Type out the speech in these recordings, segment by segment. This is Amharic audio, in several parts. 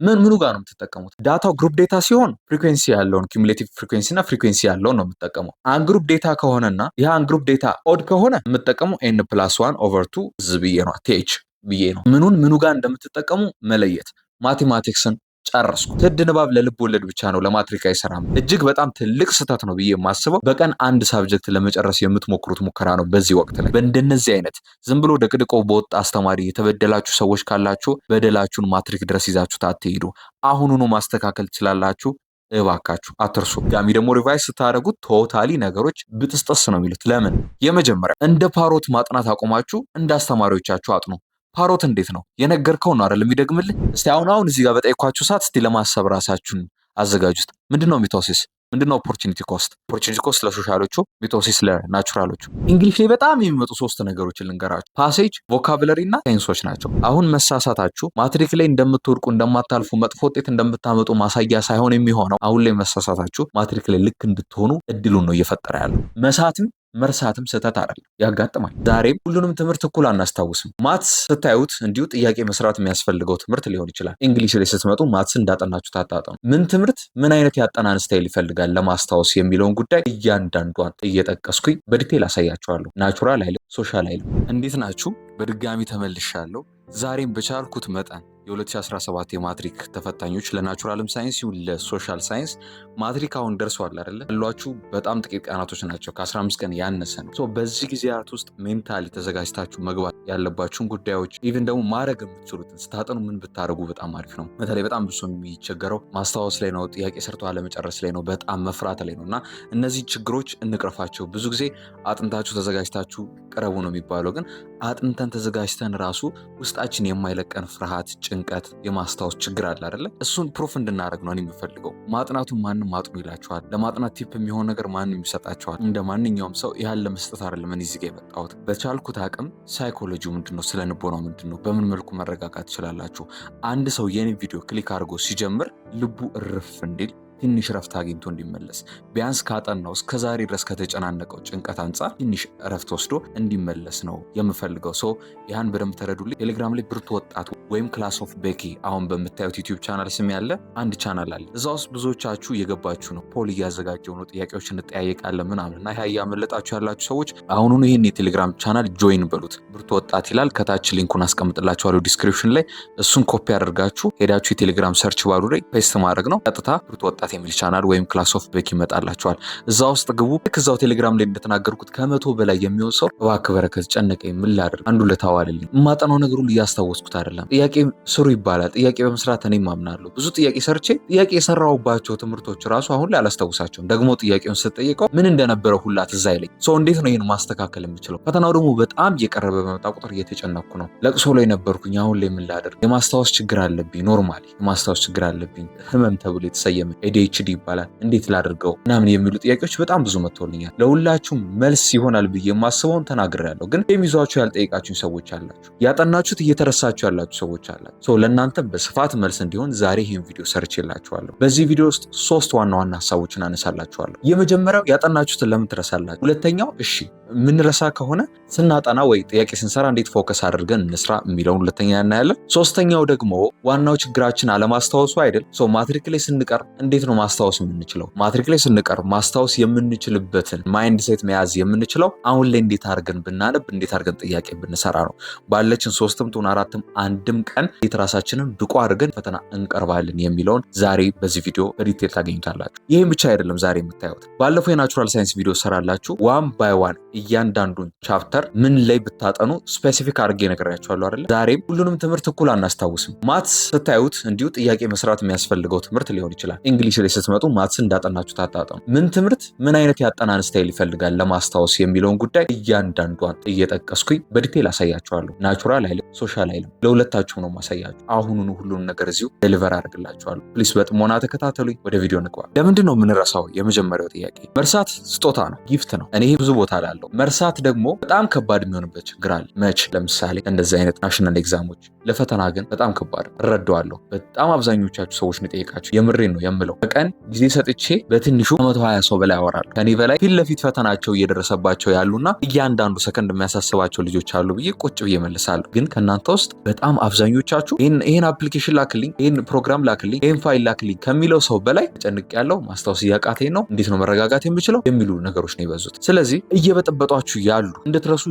ምኑ ጋር ነው የምትጠቀሙት? ዳታው ግሩፕ ዴታ ሲሆን ፍሪኩዌንሲ ያለውን ኩሙሌቲቭ ፍሪኩዌንሲ እና ፍሪኩዌንሲ ያለውን ነው የምትጠቀመው። አንግሩፕ ዴታ ከሆነና ይህ አንግሩፕ ዴታ ኦድ ከሆነ የምትጠቀመው n+1/2 ብዬ ነው th ብዬ ነው። ምኑ ጋር እንደምትጠቀሙ መለየት። ማቴማቲክስን ጨረስኩ። ትድ ንባብ ለልብ ወለድ ብቻ ነው፣ ለማትሪክ አይሰራም። እጅግ በጣም ትልቅ ስህተት ነው ብዬ የማስበው በቀን አንድ ሳብጀክት ለመጨረስ የምትሞክሩት ሙከራ ነው። በዚህ ወቅት ላይ በእንደነዚህ አይነት ዝም ብሎ ደቅድቆ በወጣ አስተማሪ የተበደላችሁ ሰዎች ካላችሁ በደላችሁን ማትሪክ ድረስ ይዛችሁት አትሄዱ። አሁኑኑ ማስተካከል ትችላላችሁ። እባካችሁ አትርሱ። ጋሚ ደግሞ ሪቫይስ ስታደርጉት ቶታሊ ነገሮች ብጥስጥስ ነው የሚሉት። ለምን? የመጀመሪያ እንደ ፓሮት ማጥናት አቆማችሁ እንደ አስተማሪዎቻችሁ አጥኑ። ፓሮት እንዴት ነው? የነገርከው ነው አይደል የሚደግምልህ? እስቲ አሁን እዚህ ጋር በጠይኳችሁ ሰዓት እስቲ ለማሰብ ራሳችሁን አዘጋጁት። ምንድነው ሚቶሲስ? ምንድነው ኦፖርቹኒቲ ኮስት? ኦፖርቹኒቲ ኮስት ለሶሻሎቹ፣ ሚቶሲስ ለናቹራሎቹ። እንግሊሽ ላይ በጣም የሚመጡ 3 ነገሮችን ልንገራችሁ። ፓሴጅ፣ ቮካብለሪ እና ቴንሶች ናቸው። አሁን መሳሳታችሁ ማትሪክ ላይ እንደምትወድቁ እንደማታልፉ፣ መጥፎ ውጤት እንደምታመጡ ማሳያ ሳይሆን የሚሆነው አሁን ላይ መሳሳታችሁ ማትሪክ ላይ ልክ እንድትሆኑ እድሉን ነው እየፈጠረ ያለው። መሳትም መርሳትም ስህተት አይደለም፣ ያጋጥማል። ዛሬም ሁሉንም ትምህርት እኩል አናስታውስም። ማትስ ስታዩት እንዲሁ ጥያቄ መስራት የሚያስፈልገው ትምህርት ሊሆን ይችላል። እንግሊሽ ላይ ስትመጡ ማትስ እንዳጠናችሁ ታጣጣሙ። ምን ትምህርት ምን አይነት ያጠናን ስታይል ይፈልጋል ለማስታወስ የሚለውን ጉዳይ እያንዳንዷን እየጠቀስኩኝ በዲቴል አሳያችኋለሁ። ናቹራል አይልም፣ ሶሻል አይልም። እንዴት ናችሁ? በድጋሚ ተመልሻለሁ። ዛሬም በቻልኩት መጠን የ2017 የማትሪክ ተፈታኞች ለናቹራልም ሳይንስ ይሁን ለሶሻል ሳይንስ ማትሪክ አሁን ደርሷል አይደለ? ያሏችሁ በጣም ጥቂት ቀናቶች ናቸው። ከ15 ቀን ያነሰ ነው። በዚህ ጊዜያት ውስጥ ሜንታሊ ተዘጋጅታችሁ መግባት ያለባችሁን ጉዳዮች ኢቭን ደግሞ ማድረግ የምትችሉትን ስታጠኑ ምን ብታደርጉ በጣም አሪፍ ነው። በተለይ በጣም ብዙ የሚቸገረው ማስታወስ ላይ ነው፣ ጥያቄ ሰርቶ አለመጨረስ ላይ ነው፣ በጣም መፍራት ላይ ነው። እና እነዚህ ችግሮች እንቅረፋቸው። ብዙ ጊዜ አጥንታችሁ ተዘጋጅታችሁ ቅረቡ ነው የሚባለው። ግን አጥንተን ተዘጋጅተን ራሱ ውስጣችን የማይለቀን ፍርሃት፣ ጭንቀት፣ የማስታወስ ችግር አለ አይደለ? እሱን ፕሩፍ እንድናደርግ ነው የምፈልገው። ማጥናቱን ማንም አጥኑ ይላችኋል። ለማጥናት ቲፕ የሚሆን ነገር ማንም ይሰጣችኋል። እንደ ማንኛውም ሰው ያህል ለመስጠት አይደለም እኔ እዚህ ጋ የመጣሁት። በቻልኩት አቅም ሳይኮሎጂው ምንድነው፣ ስለ ልቦናው ምንድነው፣ በምን መልኩ መረጋጋት ትችላላችሁ። አንድ ሰው የኔ ቪዲዮ ክሊክ አድርጎ ሲጀምር ልቡ እርፍ እንዲል ትንሽ ረፍት አግኝቶ እንዲመለስ ቢያንስ ካጠናው እስከዛሬ ድረስ ከተጨናነቀው ጭንቀት አንጻር ትንሽ ረፍት ወስዶ እንዲመለስ ነው የምፈልገው። ሰው ያን በደንብ ተረዱልኝ። ቴሌግራም ላይ ብርቱ ወጣት ወይም ክላስ ኦፍ ቤኪ አሁን በምታዩት ዩቲዩብ ቻናል ስም ያለ አንድ ቻናል አለ። እዛ ውስጥ ብዙዎቻችሁ እየገባችሁ ነው፣ ፖል እያዘጋጀው ነው፣ ጥያቄዎች እንጠያየቃለን ምናምን እና እያመለጣችሁ ያላችሁ ሰዎች አሁኑኑ ይህን የቴሌግራም ቻናል ጆይን በሉት። ብርቱ ወጣት ይላል። ከታች ሊንኩን አስቀምጥላችኋለሁ ዲስክሪፕሽን ላይ። እሱን ኮፒ አድርጋችሁ ሄዳችሁ የቴሌግራም ሰርች ባሩ ላይ ፔስት ማድረግ ነው። ቀጥታ ብርቱ ወጣት የሚል ቻናል ወይም ክላስ ኦፍ ቤክ ይመጣላችኋል። እዛ ውስጥ ግቡ። ልክ እዛው ቴሌግራም ላይ እንደተናገርኩት ከ100 በላይ የሚሆን ሰው እባክህ በረከት ጨነቀኝ፣ ምን ላድርግ፣ አንዱ ለታዋልልኝ፣ የማጠናው ነገር ሁሉ እያስታወስኩት አይደለም። ጥያቄ ስሩ ይባላል። ጥያቄ በመስራት እኔም አምናለሁ። ብዙ ጥያቄ ሰርቼ ጥያቄ የሰራሁባቸው ትምህርቶች ራሱ አሁን ላይ አላስታውሳቸውም። ደግሞ ጥያቄውን ስትጠይቀው ምን እንደነበረ ሁላ ትዝ አይለኝ። ሰው እንዴት ነው ይህን ማስተካከል የምችለው? ፈተናው ደግሞ በጣም እየቀረበ በመጣ ቁጥር እየተጨነኩ ነው። ለቅሶ ላይ ነበርኩኝ። አሁን ላይ ምን ላድርግ? የማስታወስ ችግር አለብኝ። ኖርማሊ የማስታወስ ችግር አለብኝ። ህመም ተብሎ የተሰየመ ADHD ይባላል። እንዴት ላድርገው ምናምን የሚሉ ጥያቄዎች በጣም ብዙ መጥተውልኛል። ለሁላችሁም መልስ ይሆናል ብዬ የማስበውን ተናግሬያለሁ። ግን የሚይዟችሁ ያልጠየቃችሁኝ ሰዎች አላችሁ፣ ያጠናችሁት እየተረሳችሁ ያላችሁ ሰዎች አላችሁ። ለእናንተ በስፋት መልስ እንዲሆን ዛሬ ይህን ቪዲዮ ሰርቼላችኋለሁ። በዚህ ቪዲዮ ውስጥ 3 ዋና ዋና ሀሳቦችን አነሳላችኋለሁ። የመጀመሪያው ያጠናችሁትን ለምን ትረሳላችሁ? ሁለተኛው እሺ ምንረሳ ከሆነ ስናጠና ወይ ጥያቄ ስንሰራ እንዴት ፎከስ አድርገን እንስራ የሚለውን ሁለተኛ እናያለን። ሶስተኛው ደግሞ ዋናው ችግራችን አለማስታወሱ አይደል? ማትሪክ ላይ ስንቀር እንዴት ነው ማስታወስ የምንችለው? ማትሪክ ላይ ስንቀር ማስታወስ የምንችልበትን ማይንድ ሴት መያዝ የምንችለው አሁን ላይ እንዴት አድርገን ብናነብ፣ እንዴት አድርገን ጥያቄ ብንሰራ ነው። ባለችን 3ም ትሁን 4ም አንድም ቀን እንዴት ራሳችንን ብቁ አድርገን ፈተና እንቀርባለን የሚለውን ዛሬ በዚህ ቪዲዮ በዲቴል ታገኙታላችሁ። ይህም ብቻ አይደለም ዛሬ የምታዩት። ባለፈው የናቹራል ሳይንስ ቪዲዮ ሰራላችሁ ዋን ባይ ዋን እያንዳንዱን ቻፕተር ምን ላይ ብታጠኑ ስፔሲፊክ አድርጌ ነግሬያችኋለሁ አይደለ? ዛሬም ሁሉንም ትምህርት እኩል አናስታውስም። ማትስ ስታዩት እንዲሁ ጥያቄ መስራት የሚያስፈልገው ትምህርት ሊሆን ይችላል። እንግሊሽ ላይ ስትመጡ ማትስ እንዳጠናችሁ ታጣጣሙ። ምን ትምህርት ምን አይነት ያጠናን ስታይል ይፈልጋል ለማስታወስ የሚለውን ጉዳይ እያንዳንዷን እየጠቀስኩኝ በዲቴል አሳያችኋለሁ። ናቹራል አይልም፣ ሶሻል አይልም፣ ለሁለታችሁም ነው ማሳያችሁ። አሁኑኑ ሁሉንም ነገር እዚሁ ዴሊቨር አድርግላችኋለሁ። ፕሊስ በጥሞና ተከታተሉኝ። ወደ ቪዲዮ እንግባ። ለምንድን ነው የምንረሳው? የመጀመሪያው ጥያቄ መርሳት ስጦታ ነው፣ ጊፍት ነው። እኔ ብዙ ቦታ ላለው መርሳት ደግሞ በጣም ከባድ የሚሆንበት ችግር አለ። መች ለምሳሌ እንደዚህ አይነት ናሽናል ኤግዛሞች፣ ለፈተና ግን በጣም ከባድ እረዳዋለሁ። በጣም አብዛኞቻችሁ ሰዎች ነው የጠየቃችሁ። የምሬን ነው የምለው። በቀን ጊዜ ሰጥቼ በትንሹ 120 ሰው በላይ አወራለሁ። ከኔ በላይ ፊት ለፊት ፈተናቸው እየደረሰባቸው ያሉና እያንዳንዱ ሰከንድ የሚያሳስባቸው ልጆች አሉ ብዬ ቁጭ ብዬ መልሳለሁ። ግን ከእናንተ ውስጥ በጣም አብዛኞቻችሁ ይሄን አፕሊኬሽን ላክልኝ፣ ይሄን ፕሮግራም ላክልኝ፣ ይሄን ፋይል ላክልኝ ከሚለው ሰው በላይ ጨንቅ ያለው ማስታወስ እያቃተኝ ነው፣ እንዴት ነው መረጋጋት የምችለው የሚሉ ነገሮች ነው የበዙት። ስለዚህ እየበጠበጧችሁ ያሉ እንድትረሱ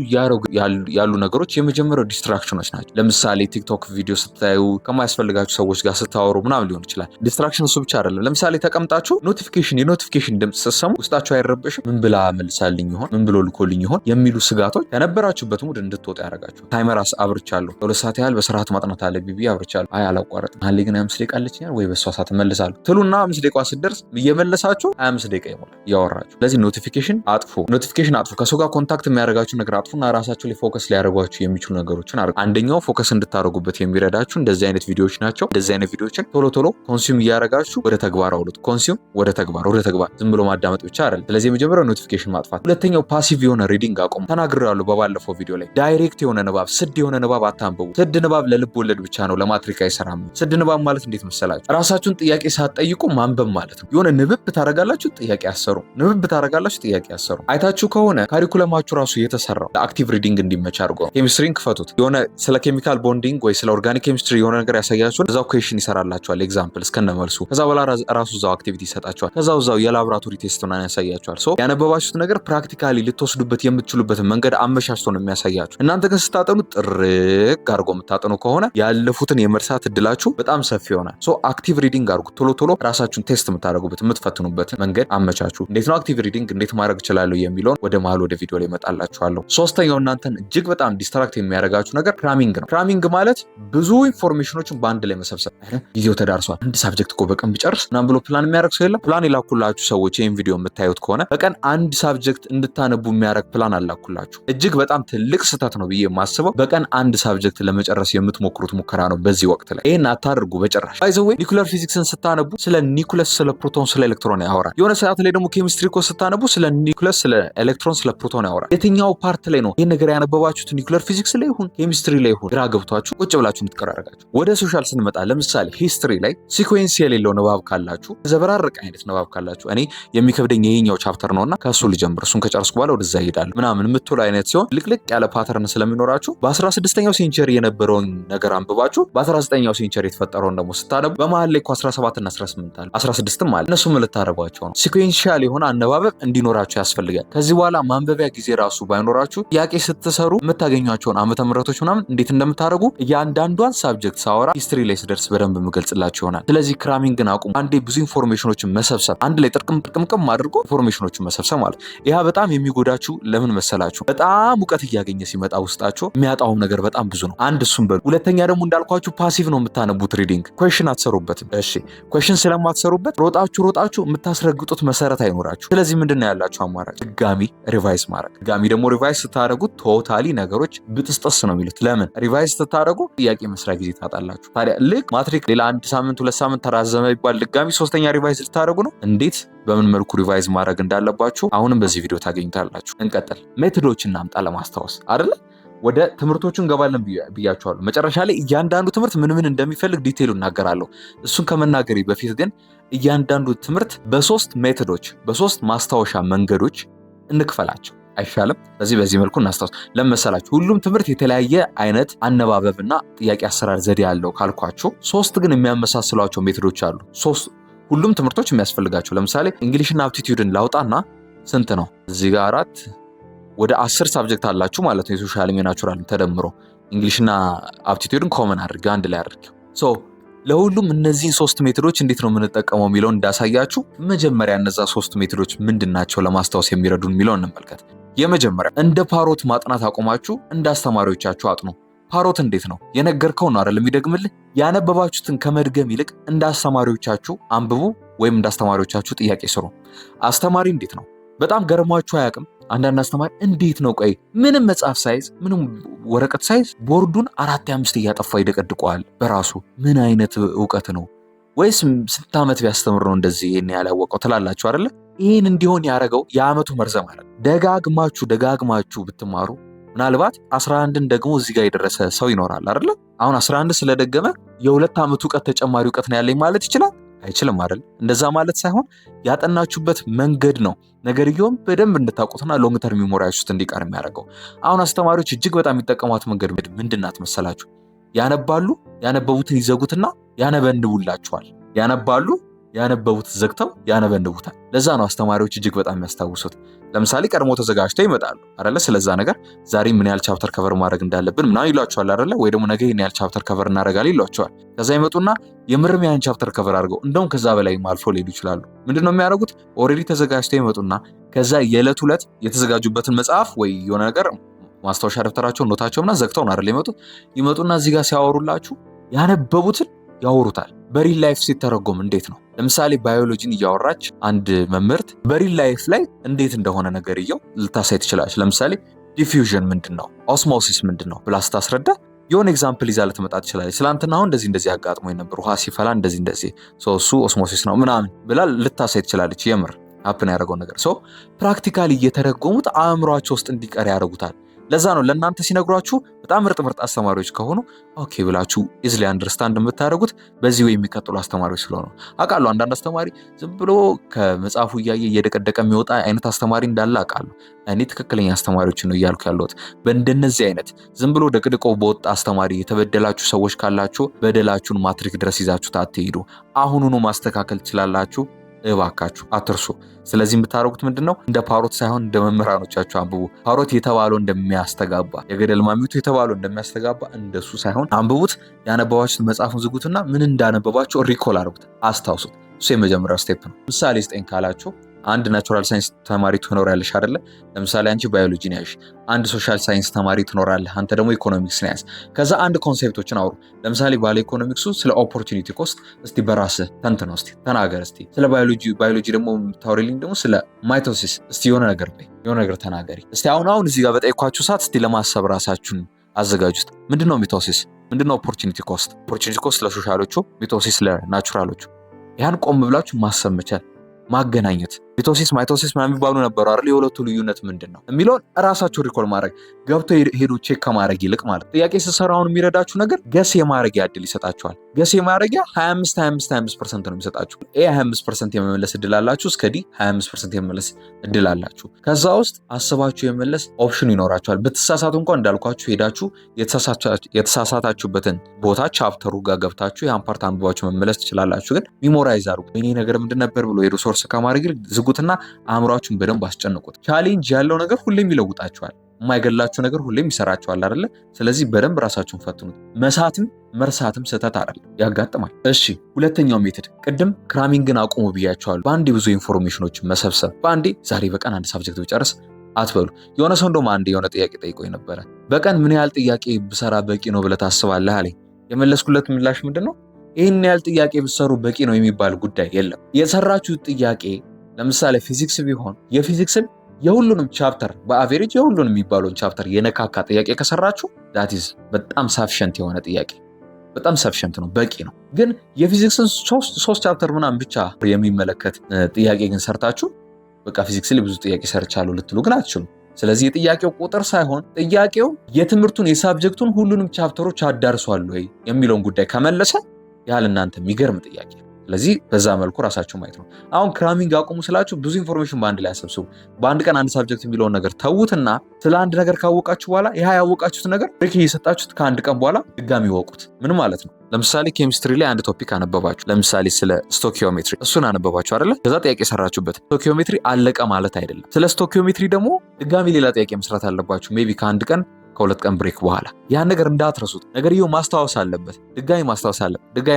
ያሉ ነገሮች የመጀመሪያው ዲስትራክሽኖች ናቸው። ለምሳሌ ቲክቶክ ቪዲዮ ስታዩ ከማያስፈልጋችሁ ሰዎች ጋር ስታወሩ ምናምን ሊሆን ይችላል። ዲስትራክሽን እሱ ብቻ አይደለም። ለምሳሌ ተቀምጣችሁ የኖቲፊኬሽን ድምፅ ስትሰሙ ውስጣችሁ አይረበሽም? ምን ብላ መልሳልኝ ይሆን፣ ምን ብሎ ልኮልኝ ይሆን የሚሉ ስጋቶች ከነበራችሁበት ሙድ እንድትወጡ ያደርጋችሁ። ታይመር አብርቻለሁ፣ 2 ሰዓት ያህል በስርዓት ማጥናት አለብኝ ብዬ አብርቻለሁ። አይ አላቋረጥም፣ አለ ግን 25 ደቂቃ አለችኛል ወይ በሷ ሰዓት እመልሳለሁ ትሉና 5 ደቂቃ ስትደርስ እየመለሳችሁ 25 ደቂቃ ይሞላል እያወራችሁ። ስለዚህ ኖቲፊኬሽን አጥፉ። ከሰው ጋር ኮንታክት የሚያደርጋችሁ ነገር አጥፉና ራሳችሁ ላይ ፎከስ ሊያደርጓችሁ የሚችሉ ነገሮችን አድርጉ። አንደኛው ፎከስ እንድታደርጉበት የሚረዳችሁ እንደዚህ አይነት ቪዲዮዎች ናቸው። እንደዚህ አይነት ቪዲዮዎችን ቶሎ ኮንሱም እያደረጋችሁ ወደ ተግባር አውሉት። ኮንሱም ወደ ተግባር ዝም ብሎ ማዳመጥ ብቻ አይደለም። ስለዚህ የመጀመሪያው ኖቲፊኬሽን ማጥፋት። ሁለተኛው ፓሲቭ የሆነ ሪዲንግ አቁሙ። ተናግሬያለሁ በባለፈው ቪዲዮ ላይ። ዳይሬክት የሆነ ንባብ፣ ስድ የሆነ ንባብ አታንብቡ። ስድ ንባብ ለልብ ወለድ ብቻ ነው፣ ለማትሪክ አይሰራም። ስድ ንባብ ማለት እንዴት መሰላችሁ? ራሳችሁን ጥያቄ ሳትጠይቁ ማንበብ ማለት ነው። የሆነ ንብብ ታረጋላችሁ፣ ጥያቄ ያሰሩ። አይታችሁ ከሆነ ካሪኩለማችሁ ራሱ የተሰራው ለአክቲቭ ሪዲንግ እንዲመች አድርጎ ነው። ኬሚስትሪን ክፈቱት። የሆነ ስለ ኬሚካል ቦንዲንግ ወይ ስለ ኦርጋኒክ ኬሚስትሪ የሆነ ነገር ያሳያችኋል። እዛው ኩዌሽን ይሰራላችኋል፣ ኤግዛምፕል እስከነመልሱ። ከዛ በኋላ ራሱ እዛው አክቲቪቲ ይሰጣችኋል። ከዛው የላቦራቶሪ ቴስት ምናምን ያሳያችኋል። ሶ ያነበባችሁት ነገር ፕራክቲካሊ ልትወስዱበት የምትችሉበትን መንገድ አመቻችቶ ነው የሚያሳያችሁ። እናንተ ግን ስታጠኑ ጥርቅ አድርጎ የምታጠኑ ከሆነ ያለፉትን የመርሳት እድላችሁ በጣም ሰፊ ይሆናል። ሶ አክቲቭ ሪዲንግ አድርጉ። ቶሎ ራሳችሁን ቴስት የምታደርጉበት የምትፈትኑበት መንገድ አመቻቹ። እንዴት ነው አክቲቭ ሪዲንግ እንዴት ማድረግ እችላለሁ የሚለውን ወደ ቪዲዮ ላይ እመጣላችኋለሁ። ሶስተኛው እናንተን እጅግ በጣም ዲስትራክት የሚያደርጋችሁ ነገር ክራሚንግ ነው። ክራሚንግ ማለት ብዙ ኢንፎርሜሽኖችን በአንድ ላይ መሰብሰብ። ጊዜው ተዳርሷል፣ አንድ ሳብጀክት እኮ በቀን ቢጨርስ ምናምን ብሎ ፕላን የሚያደርግ ሰው የለም። ፕላን የላኩላችሁ ሰዎች ይህን ቪዲዮ የምታዩት ከሆነ በቀን አንድ ሳብጀክት እንድታነቡ የሚያደርግ ፕላን አላኩላችሁ። እጅግ በጣም ትልቅ ስህተት ነው ብዬ የማስበው በቀን አንድ ሳብጀክት ለመጨረስ የምትሞክሩት ሙከራ ነው በዚህ ወቅት ላይ። ይህን አታደርጉ በጭራሽ። ባይ ዘ ዌይ ኒኩለር ፊዚክስን ስታነቡ ስለ ኒኩለስ፣ ስለ ፕሮቶን፣ ስለ ኤሌክትሮን ያወራል። የሆነ ሰዓት ላይ ደግሞ ኬሚስትሪ እኮ ስታነቡ ስለ ኒኩለስ፣ ስለ ኤሌክትሮን፣ ስለ ፕሮቶን ያወራል። የትኛው ፓርት ላይ ነው ይህን ነገር ያነበባችሁት? ኒኩለር ፊዚክስ ላይ ይሁን ኬሚስትሪ ላይ ይሁን ግራ ገብቷችሁ ቁጭ ብላችሁ የምትቀራረጋችሁ። ወደ ሶሻል ስንመጣ ለምሳሌ ሂስትሪ ላይ ሲኩዌንስ የሌለው ንባብ ካላችሁ፣ ዘበራርቅ አይነት ንባብ ካላችሁ፣ እኔ የሚከብደኝ የኛው ቻፕተር ነውና ከሱ ልጀምር፣ እሱን ከጨረስኩ በኋላ ወደዛ ይሄዳል ምናምን የምትሉ አይነት ሲሆን ልቅልቅ ያለ ፓተርን ስለሚኖራችሁ በ16ኛው ሴንቸሪ የነበረውን ነገር አንብባችሁ በ19ኛው ሴንቸሪ የተፈጠረውን ደግሞ ስታነቡ በመሀል ላይ 17 እና 18 አለ 16ም አለ። እነሱ ምን ልታደርጓቸው ነው? ሲኩዌንሻል የሆነ አነባበብ እንዲኖራችሁ ያስፈልጋል። ከዚህ በኋላ ማንበቢያ ጊዜ ራሱ ባይኖራችሁ ጥያቄ ስትሰሩ የምታገኟቸውን ዓመተ ምህረቶች ምናምን እንዴት እንደምታደርጉ እያንዳንዷን ሳብጀክት ሳወራ ሂስትሪ ላይ ስደርስ በደንብ የምገልጽላችሁ ይሆናል። ስለዚህ ክራሚንግን አቁሙ። አንዴ ብዙ ኢንፎርሜሽኖችን መሰብሰብ፣ አንድ ላይ ጥርቅምቅም አድርጎ ኢንፎርሜሽኖችን መሰብሰብ ማለት ይህ በጣም የሚጎዳችሁ ለምን መሰላችሁ? በጣም እውቀት እያገኘ ሲመጣ ውስጣችሁ የሚያጣውም ነገር በጣም ብዙ ነው። አንድ እሱም በሉ። ሁለተኛ ደግሞ እንዳልኳችሁ ፓሲቭ ነው የምታነቡት ሪዲንግ። ኩዌሽን አትሰሩበትም። እሺ ኩዌሽን ስለማትሰሩበት ሮጣችሁ የምታስረግጡት መሰረት አይኖራችሁ። ስለዚህ ምንድን ነው ያላችሁ አማራጭ? ድጋሚ ሪቫይዝ ማድረግ። ድጋሚ ደግሞ ሪቫይዝ ስታደርጉት ቶታሊ ነገሮች ብጥስጥስ ነው የሚሉት። ለምን ሪቫይዝ ስታደርጉ ጥያቄ መስሪያ ጊዜ ታጣላችሁ። ታዲያ ልክ ማትሪክ ሌላ 1 ሳምንት 2 ሳምንት ተራዘመ ይባል ድጋሚ 3ኛ ሪቫይዝ ልታደርጉ ነው። እንዴት በምን መልኩ ሪቫይዝ ማድረግ እንዳለባችሁ አሁንም በዚህ ቪዲዮ ታገኙታላችሁ። እንቀጥል። ሜቶዶችን እናምጣ ለማስታወስ አይደለ? ወደ ትምህርቶቹ እንገባለን ብያችኋለሁ። መጨረሻ ላይ እያንዳንዱ ትምህርት ምን እንደሚፈልግ ዲቴይሉ እናገራለሁ። እሱን ከመናገሬ በፊት ግን እያንዳንዱ ትምህርት በ3 ሜቶዶች፣ በ3 ማስታወሻ መንገዶች እንክፈላቸው አይሻልም? በዚህ መልኩ እናስታውስ። ለመሰላችሁ ሁሉም ትምህርት የተለያየ አይነት አነባበብና ጥያቄ አሰራር ዘዴ ያለው ካልኳችሁ 3 ግን የሚያመሳስሏቸው ሜቶዶች አሉ። ሁሉም ትምህርቶች የሚያስፈልጋቸው። ለምሳሌ እንግሊሽና አፕቲቲዩድን ላውጣና ስንት ነው እዚህ ጋር 4 ወደ 10 ሳብጀክት አላችሁ ማለት ነው። የሶሻል ናቹራል ተደምሮ እንግሊሽና አፕቲቲዩድን ኮመን አድርገ አንድ ላይ አድርገው ለሁሉም እነዚህን 3 ሜቶዶች እንዴት ነው የምንጠቀመው የሚለውን እንዳሳያችሁ መጀመሪያ እነዛ 3 ሜቶዶች ምንድናቸው ለማስታወስ የሚረዱን የሚለውን እንመልከት። የመጀመሪያ እንደ ፓሮት ማጥናት አቆማችሁ እንደ አስተማሪዎቻችሁ አጥኑ። ፓሮት እንዴት ነው? የነገርከው ነው አይደል የሚደግምልህ። ያነበባችሁትን ከመድገም ይልቅ እንደ አስተማሪዎቻችሁ አንብቡ ወይም እንደ አስተማሪዎቻችሁ ጥያቄ ስሩ። አስተማሪ እንዴት ነው? በጣም ገርሟችሁ አያውቅም? አንዳንድ አስተማሪ እንዴት ነው ቆይ ምንም መጽሐፍ ሳይዝ ምንም ወረቀት ሳይዝ ቦርዱን 4-5 እያጠፋ ይደቀድቀዋል በራሱ። ምን አይነት እውቀት ነው? ወይስ ስንት ዓመት ቢያስተምር ነው እንደዚህ ይሄን ያላወቀው ትላላችሁ አይደል? ይሄን እንዲሆን ያደረገው የዓመቱ መርዘም አለ። ደጋግማችሁ ብትማሩ ምናልባት 11ን ደግሞ እዚህ ጋር የደረሰ ሰው ይኖራል አይደል? አሁን 11 ስለደገመ የ2 ዓመት እውቀት ተጨማሪ እውቀት ነው ያለኝ ማለት ይችላል? አይችልም አይደል? እንደዛ ማለት ሳይሆን ያጠናችሁበት መንገድ ነው ነገርየውም በደንብ እንድታውቁትና ሎንግ ተርም ሜሞሪያችሁ ውስጥ እንዲቀር የሚያደርገው። አሁን አስተማሪዎች እጅግ በጣም የሚጠቀሟት መንገድ ምንድናት መሰላችሁ? ያነባሉ፣ ያነበቡትን ይዘጉትና ያነበንቡላችኋል። ያነባሉ፣ ያነበቡት ዘግተው ያነበንቡታል። ለዛ ነው አስተማሪዎች እጅግ በጣም የሚያስታውሱት። ለምሳሌ ቀድሞ ተዘጋጅተው ይመጣሉ አይደለ? ስለዛ ነገር ዛሬ ምን ያህል ቻፕተር ከቨር ማድረግ እንዳለብን ምናምን ይሏቸዋል አይደለ? ወይ ደግሞ ነገ ይሄን ያህል ቻፕተር ከቨር እናደርጋለን ይሏቸዋል። ከዛ ይመጡና የምርም ያን ቻፕተር ከቨር አድርገው እንደውም ከዛ በላይ አልፎ ሊሄዱ ይችላሉ። ምንድነው የሚያደርጉት? ኦልሬዲ ተዘጋጅተው ይመጡና ከዛ የዕለት ዕለት የተዘጋጁበትን መጽሐፍ ወይ የሆነ ነገር ማስታወሻ ደብተራቸውን ኖታቸውን ምናምን ዘግተው ነው አይደል ይመጡና እዚህ ጋር ሲያወሩላችሁ ያነበቡትን ያወሩታል። በሪል ላይፍ ሲተረጎም እንዴት ነው? ለምሳሌ ባዮሎጂን እያወራች አንድ መምህርት በሪል ላይፍ ላይ እንዴት እንደሆነ ነገርየው ልታሳይ ትችላለች። ለምሳሌ ዲፊውዥን ምንድነው፣ ኦስሞሲስ ምንድነው ብላ ስታስረዳ የሆነ ኤግዛምፕል ይዛ ልትመጣ ትችላለች። ስላንትና አሁን እንደዚህ አጋጥሞኝ ነበር፣ ውሃ ሲፈላ እንደዚህ እሱ ኦስሞሲስ ነው ምናምን ብላ ልታሳይ ትችላለች። የምር ሀፕን ያደረገው ነገር ፕራክቲካሊ እየተረጎሙት አእምሯቸው ውስጥ እንዲቀር ያደርጉታል። ለዛ ነው ለእናንተ ሲነግሯችሁ በጣም ምርጥ አስተማሪዎች ከሆኑ ኦኬ ብላችሁ ኢዝሊ አንደርስታንድ የምታደርጉት በዚህ ወይ የሚቀጥሉ አስተማሪዎች ስለሆኑ። አውቃለሁ አንዳንድ አስተማሪ ዝም ብሎ ከመጽሐፉ እያየ እየደቀደቀ የሚወጣ አይነት አስተማሪ እንዳለ አውቃለሁ። እኔ ትክክለኛ አስተማሪዎች ነው እያልኩ ያለሁት። በእንደነዚህ አይነት ዝም ብሎ ደቅድቆ በወጣ አስተማሪ የተበደላችሁ ሰዎች ካላችሁ በደላችሁን ማትሪክ ድረስ ይዛችሁ አትሄዱ። አሁኑኑ ማስተካከል ትችላላችሁ። እባካችሁ አትርሱ። ስለዚህ የምታደርጉት ምንድነው? እንደ ፓሮት ሳይሆን እንደ መምህራኖቻችሁ አንብቡ። ፓሮት የተባለው እንደሚያስተጋባ፣ የገደል ማሚቱ የተባለው እንደሚያስተጋባ እንደሱ ሳይሆን አንብቡት። ያነበባችሁት መጽሐፉን ዝጉትና ምን እንዳነበባችሁ ሪኮል አድርጉት፣ አስታውሱት። እሱ የመጀመሪያው ስቴፕ ነው። ምሳሌ ስጠኝ ካላችሁ አንድ ናቹራል ሳይንስ ተማሪ ትኖራለሽ አይደለ? ለምሳሌ አንቺ ባዮሎጂ ነው ያልሽ፣ አንድ ሶሻል ሳይንስ ተማሪ ትኖራለህ፣ አንተ ደግሞ ኢኮኖሚክስ ነው ያዝ። ከዛ አንድ ኮንሴፕቶችን አውሩ። ለምሳሌ ባለ ኢኮኖሚክሱ ስለ ኦፖርቹኒቲ ኮስት እስቲ በራስህ ተንትነው እስቲ ተናገር። እስቲ ስለ ባዮሎጂ ደግሞ ታውሪልኝ ደግሞ ስለ ማይቶሲስ እስቲ የሆነ ነገር ተናገሪ። እስቲ አሁን እዚህ ጋር በጠይኳችሁ ሰዓት እስቲ ለማሰብ ራሳችሁን አዘጋጁት። ምንድነው ሚቶሲስ? ምንድነው ኦፖርቹኒቲ ኮስት? ኦፖርቹኒቲ ኮስት ለሶሻሎቹ፣ ሚቶሲስ ለናቹራሎቹ። ያን ቆም ብላችሁ ማሰብ መቻል፣ ማገናኘት። ሚቶሲስ ማይቶሲስ ምናምን የሚባሉ ነበሩ አይደል? የሁለቱ ልዩነት ምንድነው የሚለውን እራሳችሁ ሪኮል ማድረግ ገብቶ ሄዱ ቼክ ከማድረግ ይልቅ ማለት ጥያቄ ስትሰራውን የሚረዳችሁ ነገር ገስ የማድረጊያ እድል ይሰጣችኋል። ገስ የማድረጊያ 25% ነው የሚሰጣችሁ። ኤ 25% የመመለስ እድል አላችሁ፣ እስከ ዲ 25% የመመለስ እድል አላችሁ። ከዛ ውስጥ አስባችሁ የመመለስ ኦፕሽን ይኖራችኋል። ብትሳሳቱ እንኳን እንዳልኳችሁ ሄዳችሁ የተሳሳታችሁበትን ቦታ ቻፕተሩ ጋር ገብታችሁ ያን ፓርት አንብባችሁ መመለስ ትችላላችሁ። ግን ሚሞራይዝ አድርጉ። እኔ ነገር ምንድን ነበር ብሎ የሪሶርስ ከማድረግ ዝጉትና አእምሯችሁን በደንብ አስጨንቁት። ቻሌንጅ ያለው ነገር ሁሌም ይለውጣችኋል። የማይገላችሁ ነገር ሁሌም ይሰራችኋል አይደለ? ስለዚህ በደንብ ራሳችሁን ፈትኑት። መሳትም መርሳትም ስህተት አይደለም፣ ያጋጥማል። እሺ፣ ሁለተኛው ሜትድ ቅድም ክራሚንግን አቁሙ ብያችኋለሁ። በአንዴ ብዙ ኢንፎርሜሽኖችን መሰብሰብ፣ በአንዴ ዛሬ በቀን አንድ ሳብጀክት ብጨርስ አትበሉ። የሆነ ሰው እንደውም አንዴ የሆነ ጥያቄ ጠይቆኝ ነበረ። በቀን ምን ያህል ጥያቄ ብሰራ በቂ ነው ብለህ ታስባለህ አለኝ። የመለስኩለት ምላሽ ምንድነው? ይህን ያህል ጥያቄ ብሰሩ በቂ ነው የሚባል ጉዳይ የለም። የሰራችሁት ጥያቄ ለምሳሌ ፊዚክስ ቢሆን የፊዚክስን የሁሉንም ቻፕተር በአቬሬጅ የሁሉንም የሚባለውን ቻፕተር የነካካ ጥያቄ ከሰራችሁ that is በጣም ሰፊሽንት የሆነ ጥያቄ፣ በጣም ሰፊሽንት ነው፣ በቂ ነው። ግን የፊዚክስን ሶስት ቻፕተር ምናምን ብቻ የሚመለከት ጥያቄ ግን ሰርታችሁ በቃ ፊዚክስ ላይ ብዙ ጥያቄ ሰርቻለሁ ልትሉ ግን አትችሉም። ስለዚህ የጥያቄው ቁጥር ሳይሆን ጥያቄው የትምህርቱን የሳብጀክቱን ሁሉንም ቻፕተሮች አዳርሷል ወይ የሚለውን ጉዳይ ከመለሰ ያህል እናንተ የሚገርም ጥያቄ። ስለዚህ በዛ መልኩ ራሳችሁ ማየት ነው። አሁን ክራሚንግ አቁሙ ስላችሁ ብዙ ኢንፎርሜሽን በአንድ ላይ አሰብስቡ። በአንድ ቀን አንድ ሳብጀክት የሚለውን ነገር ተዉትና ስለ አንድ ነገር ካወቃችሁ በኋላ ይሄ ያወቃችሁት ነገር ብሬክ እየሰጣችሁት ከአንድ ቀን በኋላ ድጋሚ ወቁት። ምን ማለት ነው? ለምሳሌ ኬሚስትሪ ላይ አንድ ቶፒክ አነበባችሁ። ለምሳሌ ስለ ስቶኪዮሜትሪ እሱን አነበባችሁ አይደለ? ከዛ ጥያቄ ሰራችሁበት። ስቶኪዮሜትሪ አለቀ ማለት አይደለም። ስለ ስቶኪዮሜትሪ ደግሞ ድጋሚ ሌላ ጥያቄ መስራት አለባችሁ። ሜቢ ከአንድ ቀን ከሁለት ቀን ብሬክ በኋላ ያን ነገር እንዳትረሱት። ነገርየው ማስታወስ አለበት፣ ድጋሚ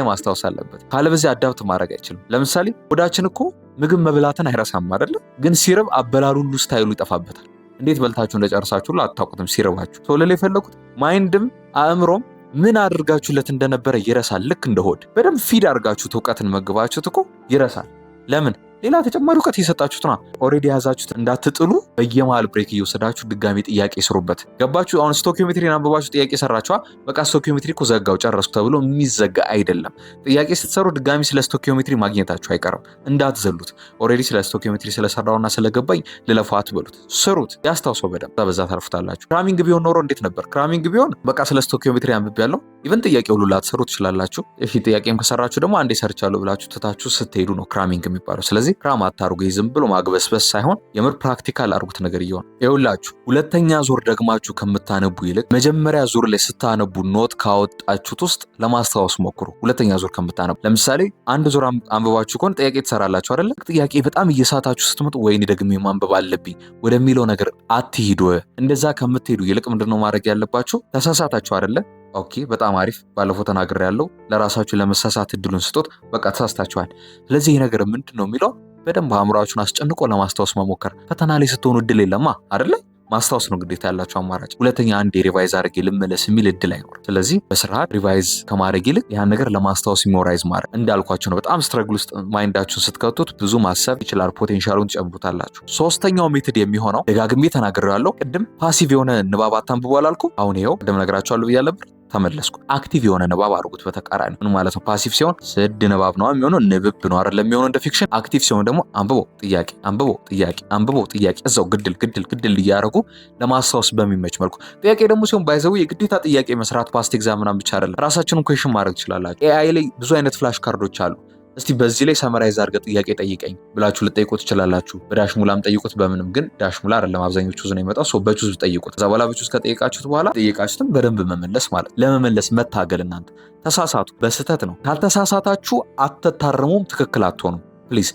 ማስታወስ አለበት። ካለበዚህ አዳፕት ማድረግ አይችልም። ለምሳሌ ሆዳችን እኮ ምግብ መብላትን አይረሳም አይደለ? ግን ሲርብ አበላሉ ሁሉ ስታይሉ ይጠፋበታል። እንዴት በልታችሁ እንደጨርሳችሁ አታውቁትም ሲርባችሁ። ተወለለ የፈለኩት ማይንድም አእምሮም ምን አድርጋችሁለት እንደነበረ ይረሳል። ልክ እንደሆድ በደንብ ፊድ አድርጋችሁት እውቀትን መግባችሁት እኮ ይረሳል። ለምን? ሌላ ተጨማሪ እውቀት እየሰጣችሁት ነው። ኦልሬዲ ያዛችሁት እንዳትጥሉ በየመሃል ብሬክ እየወሰዳችሁ ድጋሚ ጥያቄ ስሩበት። ገባችሁ? አሁን ስቶኪዮሜትሪን አንብባችሁ ጥያቄ ሰራችኋ፣ በቃ ስቶኪዮሜትሪ እኮ ዘጋው ጨረስኩ ተብሎ የሚዘጋ አይደለም። ጥያቄ ስትሰሩ ድጋሚ ስለ ስቶኪዮሜትሪ ማግኘታችሁ አይቀርም። እንዳትዘሉት። ኦልሬዲ ስለ ስቶኪዮሜትሪ ስለሰራውና ስለገባኝ ልለፋ አትበሉት፣ ስሩት። ያስታውሰው በደንብ በዛ ታርፉታላችሁ። ክራሚንግ ቢሆን ኖሮ እንዴት ነበር? ክራሚንግ ቢሆን በቃ ስለ ስቶኪዮሜትሪ አንብቤያለሁ ኢቨን ጥያቄ ሁሉ ላትሰሩ ትችላላችሁ። እሺ ጥያቄም ከሰራችሁ ደግሞ አንዴ ሰርቻለሁ ብላችሁ ትታችሁ ስትሄዱ ነው ክራሚንግ የሚባለው። ስለዚህ ክራም አታርጉ። ዝም ብሎ ማግበስበስ ሳይሆን የምር ፕራክቲካል አርጉት ነገር ይሆን። ይኸውላችሁ ሁለተኛ ዙር ደግማችሁ ከምታነቡ ይልቅ መጀመሪያ ዙር ላይ ስታነቡ ኖት ካወጣችሁት ውስጥ ለማስታወስ ሞክሩ። ሁለተኛ ዙር ከምታነቡ ለምሳሌ አንድ ዙር አንብባችሁ ከሆነ ጥያቄ ትሰራላችሁ አይደለ? ጥያቄ በጣም እየሳታችሁ ስትመጡ ወይኔ ደግሜ ማንበብ አለብኝ ወደሚለው ነገር አትሂዱ። እንደዛ ከምትሄዱ ይልቅ ምንድነው ማድረግ ያለባችሁ? ተሳሳታችሁ አይደለ? ኦኬ በጣም አሪፍ ባለፈው ተናግሬያለሁ። ለራሳችሁ ለመሳሳት እድሉን ስጡት። በቃ ተሳስታችኋል። ስለዚህ ይሄ ነገር ምንድነው የሚለው በደንብ አእምሯችሁን አስጨንቆ ለማስታወስ መሞከር። ፈተና ላይ ስትሆኑ እድል የለማ አይደለ? ማስታወስ ነው ግዴታ ያላችሁ አማራጭ። ሁለተኛ አንዴ ሪቫይዝ አድርጌ ልመለስ የሚል እድል አይኖርም። ስለዚህ በስርዓት ሪቫይዝ ከማድረግ ይልቅ ያን ነገር ለማስታወስ ሚሞራይዝ ማድረግ እንዳልኳችሁ ነው። በጣም ስትረግል ውስጥ ማይንዳችሁን ስትከቱት ብዙ ማሰብ ይችላል። ፖቴንሻሉን ትጨምሩታላችሁ። ሶስተኛው ሜትድ የሚሆነው ደጋግሜ ተናግሬያለሁ። ቅድም ፓሲቭ የሆነ ንባብ አታንብቡ አላልኩ? አሁን ይኸው ቅድም ነግራችኋለሁ ብያለሁ። ተመለስኩ። አክቲቭ የሆነ ንባብ አድርጉት። በተቃራኒ ምን ማለት ነው? ፓሲቭ ሲሆን ስድ ንባብ ነው የሚሆነው፣ ንብብ ነው አይደለም የሚሆነው እንደ ፊክሽን። አክቲቭ ሲሆን ደግሞ አንብቦ ጥያቄ፣ አንብቦ ጥያቄ፣ አንብቦ ጥያቄ፣ እዛው ግድል እያደረጉ ለማስታወስ በሚመች መልኩ። ጥያቄ ደግሞ ሲሆን ባይዘው የግዴታ ጥያቄ መስራት ፓስት ኤግዛም ምናምን ብቻ አይደለም። ራሳችንን ኩዌሽን ማድረግ ትችላላችሁ። ኤአይ ላይ ብዙ አይነት ፍላሽ ካርዶች አሉ። እስቲ በዚህ ላይ ሰመራይዝ አድርገ ጥያቄ ጠይቀኝ ብላችሁ ልጠይቁት ትችላላችሁ። በዳሽ ሙላም ጠይቁት። በምንም ግን ዳሽ ሙላ አይደለም አብዛኞቹ ዙ ነው የሚመጣው። በቹዝ ጠይቁት። ከዛ በኋላ በቹዝ ከጠይቃችሁት በኋላ ጠይቃችሁትም በደንብ መመለስ ማለት ለመመለስ መታገል። እናንተ ተሳሳቱ በስተት ነው። ካልተሳሳታችሁ አትታረሙም፣ ትክክል አትሆኑም። ፕሊዝ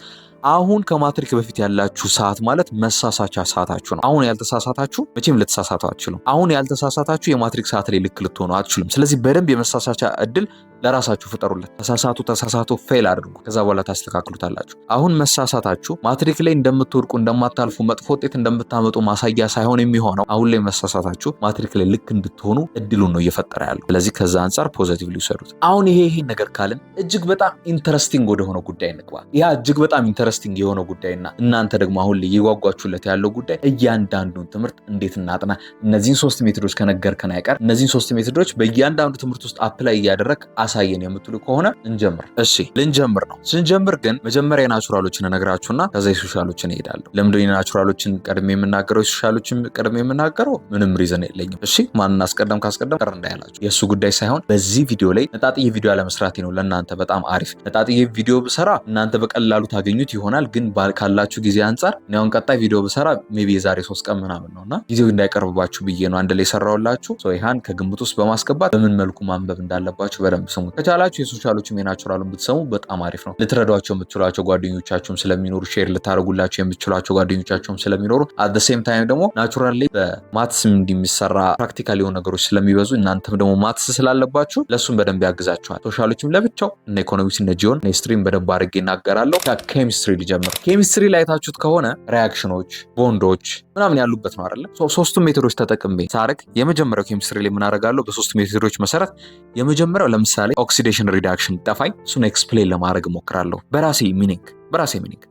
አሁን ከማትሪክ በፊት ያላችሁ ሰዓት ማለት መሳሳቻ ሰዓታችሁ ነው። አሁን ያልተሳሳታችሁ መቼም ልትሳሳቱ አትችሉም። አሁን ያልተሳሳታችሁ የማትሪክ ሰዓት ላይ ልክ ልትሆኑ አትችሉም። ስለዚህ በደንብ የመሳሳቻ እድል ለራሳችሁ ፍጠሩለት። ተሳሳቱ፣ ፌል አድርጉ። ከዛ በኋላ ታስተካክሉታላችሁ። አሁን መሳሳታችሁ ማትሪክ ላይ እንደምትወድቁ እንደማታልፉ፣ መጥፎ ውጤት እንደምታመጡ ማሳያ ሳይሆን የሚሆነው አሁን ላይ መሳሳታችሁ ማትሪክ ላይ ልክ እንድትሆኑ እድሉን ነው እየፈጠረ ያለው። ስለዚህ ከዛ አንጻር ፖዚቲቭ ሊወሰዱት። አሁን ይሄ ነገር ካልን እጅግ በጣም ኢንተረስቲንግ ወደሆነ ጉዳይ እንግባ። ያ እጅግ በጣም ኢንተረስቲንግ የሆነ ጉዳይና እናንተ ደግሞ አሁን ላይ እየጓጓችሁለት ያለው ጉዳይ እያንዳንዱን ትምህርት እንዴት እናጥና። እነዚህን 3 ሜትዶች ከነገርከን አይቀር እነዚህን 3 ሜትዶች በእያንዳንዱ ትምህርት ውስጥ አፕላይ እያደረግ አሳየን የምትሉ ከሆነ እንጀምር። እሺ ልንጀምር ነው። ስንጀምር ግን መጀመሪያ የናቹራሎችን እነግራችሁና ከዛ የሶሻሎችን እሄዳለሁ። ለምንድነው የናቹራሎችን ቀድሜ የምናገረው የሶሻሎችን ቀድሜ የምናገረው? ምንም ሪዝን የለኝም። እሺ ማንን ካስቀደም ቀር እንዳያላችሁ የእሱ ጉዳይ ሳይሆን በዚህ ቪዲዮ ላይ ነጣጥዬ ቪዲዮ አለመስራቴ ነው ለእናንተ በጣም አሪፍ። ነጣጥዬ ቪዲዮ ብሰራ እናንተ በቀላሉ ታገኙት ይሆናል። ግን ካላችሁ ጊዜ አንጻር አሁን ቀጣይ ቪዲዮ ብሰራ ሜቢ የዛሬ 3 ቀን ምናምን ነውና ጊዜው እንዳይቀርብባችሁ ብዬ ነው አንድ ላይ ሰራውላችሁ። ይሃን ከግምት ውስጥ በማስገባት በምን መልኩ ማንበብ እንዳለባችሁ በደንብ ስሙ። ከቻላችሁ የሶሻሎችም የናቹራሉን ብትሰሙ በጣም አሪፍ ነው። ልትረዷቸው የምትችሏቸው ጓደኞቻችሁም ስለሚኖሩ፣ ሼር ልታደርጉላቸው የምትችሏቸው ጓደኞቻችሁም ስለሚኖሩ፣ አት ዘ ሴም ታይም ደግሞ ናቹራል ላይ በማትስ እንደሚሰራ ፕራክቲካል የሆኑ ነገሮች ስለሚበዙ እናንተም ደግሞ ማትስ ስላለባችሁ ለሱም በደንብ ያግዛችኋል። ሶሻሎችም ለብቻው እና ኢኮኖሚክስ እና ጂኦን እና ሂስትሪን በደንብ አድርጌ እናገራለሁ። ከኬሚስትሪ ሊጀምር። ኬሚስትሪ ላይ አይታችሁት ከሆነ ሪያክሽኖች፣ ቦንዶች ምናምን ያሉበት ነው አይደለ? ሶስቱም ሜቶዶች ተጠቅሜ ሳረግ የመጀመሪያው ኬሚስትሪ ላይ ምን አደርጋለሁ? በሶስቱ ሜቶዶች መሰረት የመጀመሪያው ለምሳሌ ኦክሲዴሽን ሪዳክሽን ጠፋኝ፣ እሱን ኤክስፕሌን ለማድረግ እሞክራለሁ በራሴ ሚኒንግ።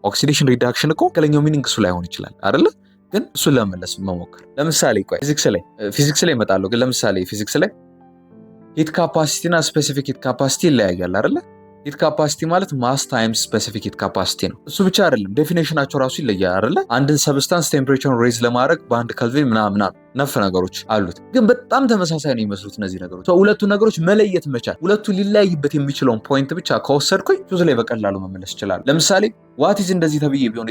ኦክሲዴሽን ሪዳክሽን እኮ ከለኛው ሚኒንግ እሱ ላይሆን ይችላል አይደለ? ግን እሱን ለመመለስ መሞከር። ለምሳሌ ቆይ ፊዚክስ ላይ እመጣለሁ። ግን ለምሳሌ ፊዚክስ ላይ ሂት ካፓሲቲ እና ስፔሲፊክ ሂት ካፓሲቲ ይለያያል አይደለ? ሂት ካፓሲቲ ማለት ማስ ታይምስ ስፔሲፊክ ሂት ካፓሲቲ ነው። እሱ ብቻ አይደለም፣ ዴፊኔሽናቸው ራሱ ይለያል አይደለ? አንድን ሰብስታንስ ቴምፕሬቸርን ሬዝ ለማድረግ በአንድ ከልቪን ምናምን ነፍ ነገሮች አሉት፣ ግን በጣም ተመሳሳይ ነው የሚመስሉት እነዚህ ነገሮች። ሁለቱ ነገሮች መለየት መቻል፣ ሁለቱ ሊለያይበት የሚችለውን ፖይንት ብቻ ከወሰድኩኝ ቹዝ ላይ በቀላሉ መመለስ ይችላል። ለምሳሌ ዋቲዝ እንደዚህ ተብዬ ቢሆን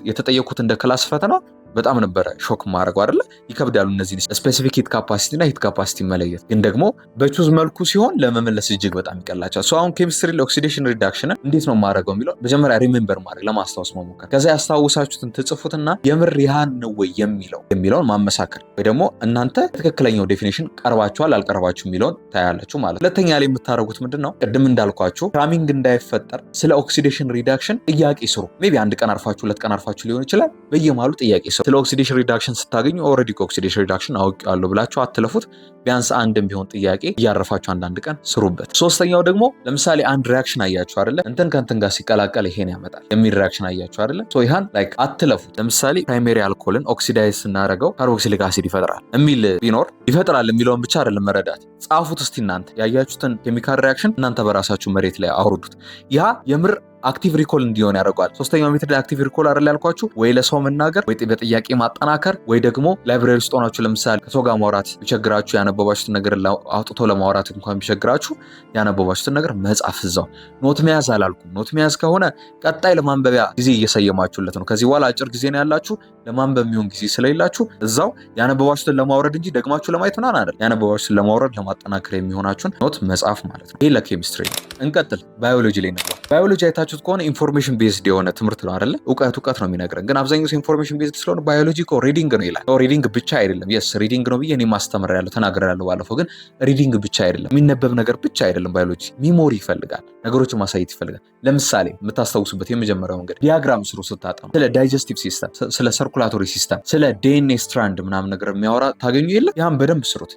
የተጠየኩት እንደ ክላስ ፈተና በጣም ነበረ ሾክ ማድረገው አይደለ? ይከብዳሉ እነዚህ ስፔሲፊክ ሂት ካፓሲቲ እና ሂት ካፓሲቲ መለየት። ግን ደግሞ በቹዝ መልኩ ሲሆን ለመመለስ እጅግ በጣም ይቀላቸዋል። አሁን ኬሚስትሪ ለኦክሲዴሽን ሪዳክሽን እንዴት ነው ማድረገው የሚለው መጀመሪያ ሪሜምበር ማድረግ ለማስታወስ መሞከር። ከዛ ያስታውሳችሁትን ትጽፉትና የምር ያህን ነው ወይ የሚለውን ማመሳከር፣ ወይ ደግሞ እናንተ ትክክለኛው ዴፊኒሽን ቀርባችኋል አልቀርባችሁ የሚለውን ታያላችሁ ማለት። ሁለተኛ ላይ የምታደርጉት ምንድን ነው? ቅድም እንዳልኳችሁ ክራሚንግ እንዳይፈጠር ስለ ኦክሲዴሽን ሪዳክሽን ጥያቄ ስሩ። ሜቢ 1 ቀን አርፋችሁ 2 ቀን አርፋችሁ ሊሆን ይችላል። በየማሉ ጥያቄ ስሩ። ስለ ኦክሲዴሽን ሪዳክሽን ስታገኙ ኦልሬዲ ኦክሲዴሽን ሪዳክሽን አውቄዋለሁ ብላችሁ አትለፉት። ቢያንስ አንድም ቢሆን ጥያቄ እያረፋችሁ አንዳንድ ቀን ስሩበት። ሶስተኛው ደግሞ ለምሳሌ አንድ ሪያክሽን አያችሁ አይደለ? እንትን ከእንትን ጋር ሲቀላቀል ይሄን ያመጣል የሚል ሪያክሽን አያችሁ አይደለ? ይሃን ላይክ አትለፉት። ለምሳሌ ፕራይሜሪ አልኮልን ኦክሲዳይዝ ስናደርገው ካርቦክሲሊክ አሲድ ይፈጥራል የሚል ቢኖር ይፈጥራል የሚለውን ብቻ አይደለም መረዳት። ጻፉት እስቲ እናንተ ያያችሁትን ኬሚካል ሪያክሽን እናንተ በራሳችሁ መሬት ላይ አውርዱት። ያ የምር አክቲቭ ሪኮል እንዲሆን ያደርገዋል። ሶስተኛው ሜትድ አክቲቭ ሪኮል አይደል ያልኳችሁ? ወይ ለሰው መናገር፣ ወይ በጥያቄ ማጠናከር፣ ወይ ደግሞ ላይብራሪ ውስጥ ሆናችሁ ለምሳሌ ከሰው ጋር ማውራት ቢቸግራችሁ ያነበባችሁትን ነገር አውጥቶ ለማውራት እንኳን ቢቸግራችሁ ያነበባችሁትን ነገር መጻፍ እዛው። ኖት መያዝ አላልኩም። ኖት መያዝ ከሆነ ቀጣይ ለማንበቢያ ጊዜ እየሰየማችሁለት ነው። ከዚህ በኋላ አጭር ጊዜ ነው ያላችሁ፣ ለማንበብ የሚሆን ጊዜ ስለሌላችሁ እዛው ያነበባችሁትን ለማውረድ እንጂ ደግማችሁ ለማየት ምናምን አይደል። ያነበባችሁትን ለማውረድ ለማጠናከር የሚሆናችሁን ኖት መጻፍ ማለት ነው። ይሄ ለኬሚስትሪ ነው። እንቀጥል። ባዮሎጂ ላይ ነው። ባዮሎጂ አይታችሁት ከሆነ ኢንፎርሜሽን ቤዝድ የሆነ ትምህርት ነው አይደለ? እውቀት ነው የሚነግረን። ግን አብዛኛው ሰው ኢንፎርሜሽን ቤዝድ ስለሆነ ባዮሎጂ እኮ ሪዲንግ ነው ይላል። ሪዲንግ ብቻ አይደለም። የስ ሪዲንግ ነው ብዬ እኔ ማስተምር ያለው ተናግሬ ያለው ባለፈው። ግን ሪዲንግ ብቻ አይደለም፣ የሚነበብ ነገር ብቻ አይደለም። ባዮሎጂ ሚሞሪ ይፈልጋል፣ ነገሮችን ማሳየት ይፈልጋል። ለምሳሌ የምታስታውሱበት የመጀመሪያው መንገድ ዲያግራም ስሩ ስታጠኑ፣ ስለ ዳይጀስቲቭ ሲስተም፣ ስለ ሰርኩላቶሪ ሲስተም፣ ስለ ዲኤንኤ ስትራንድ ምናምን ነገር የሚያወራ ታገኙ የለ? ያን በደንብ ስሩት።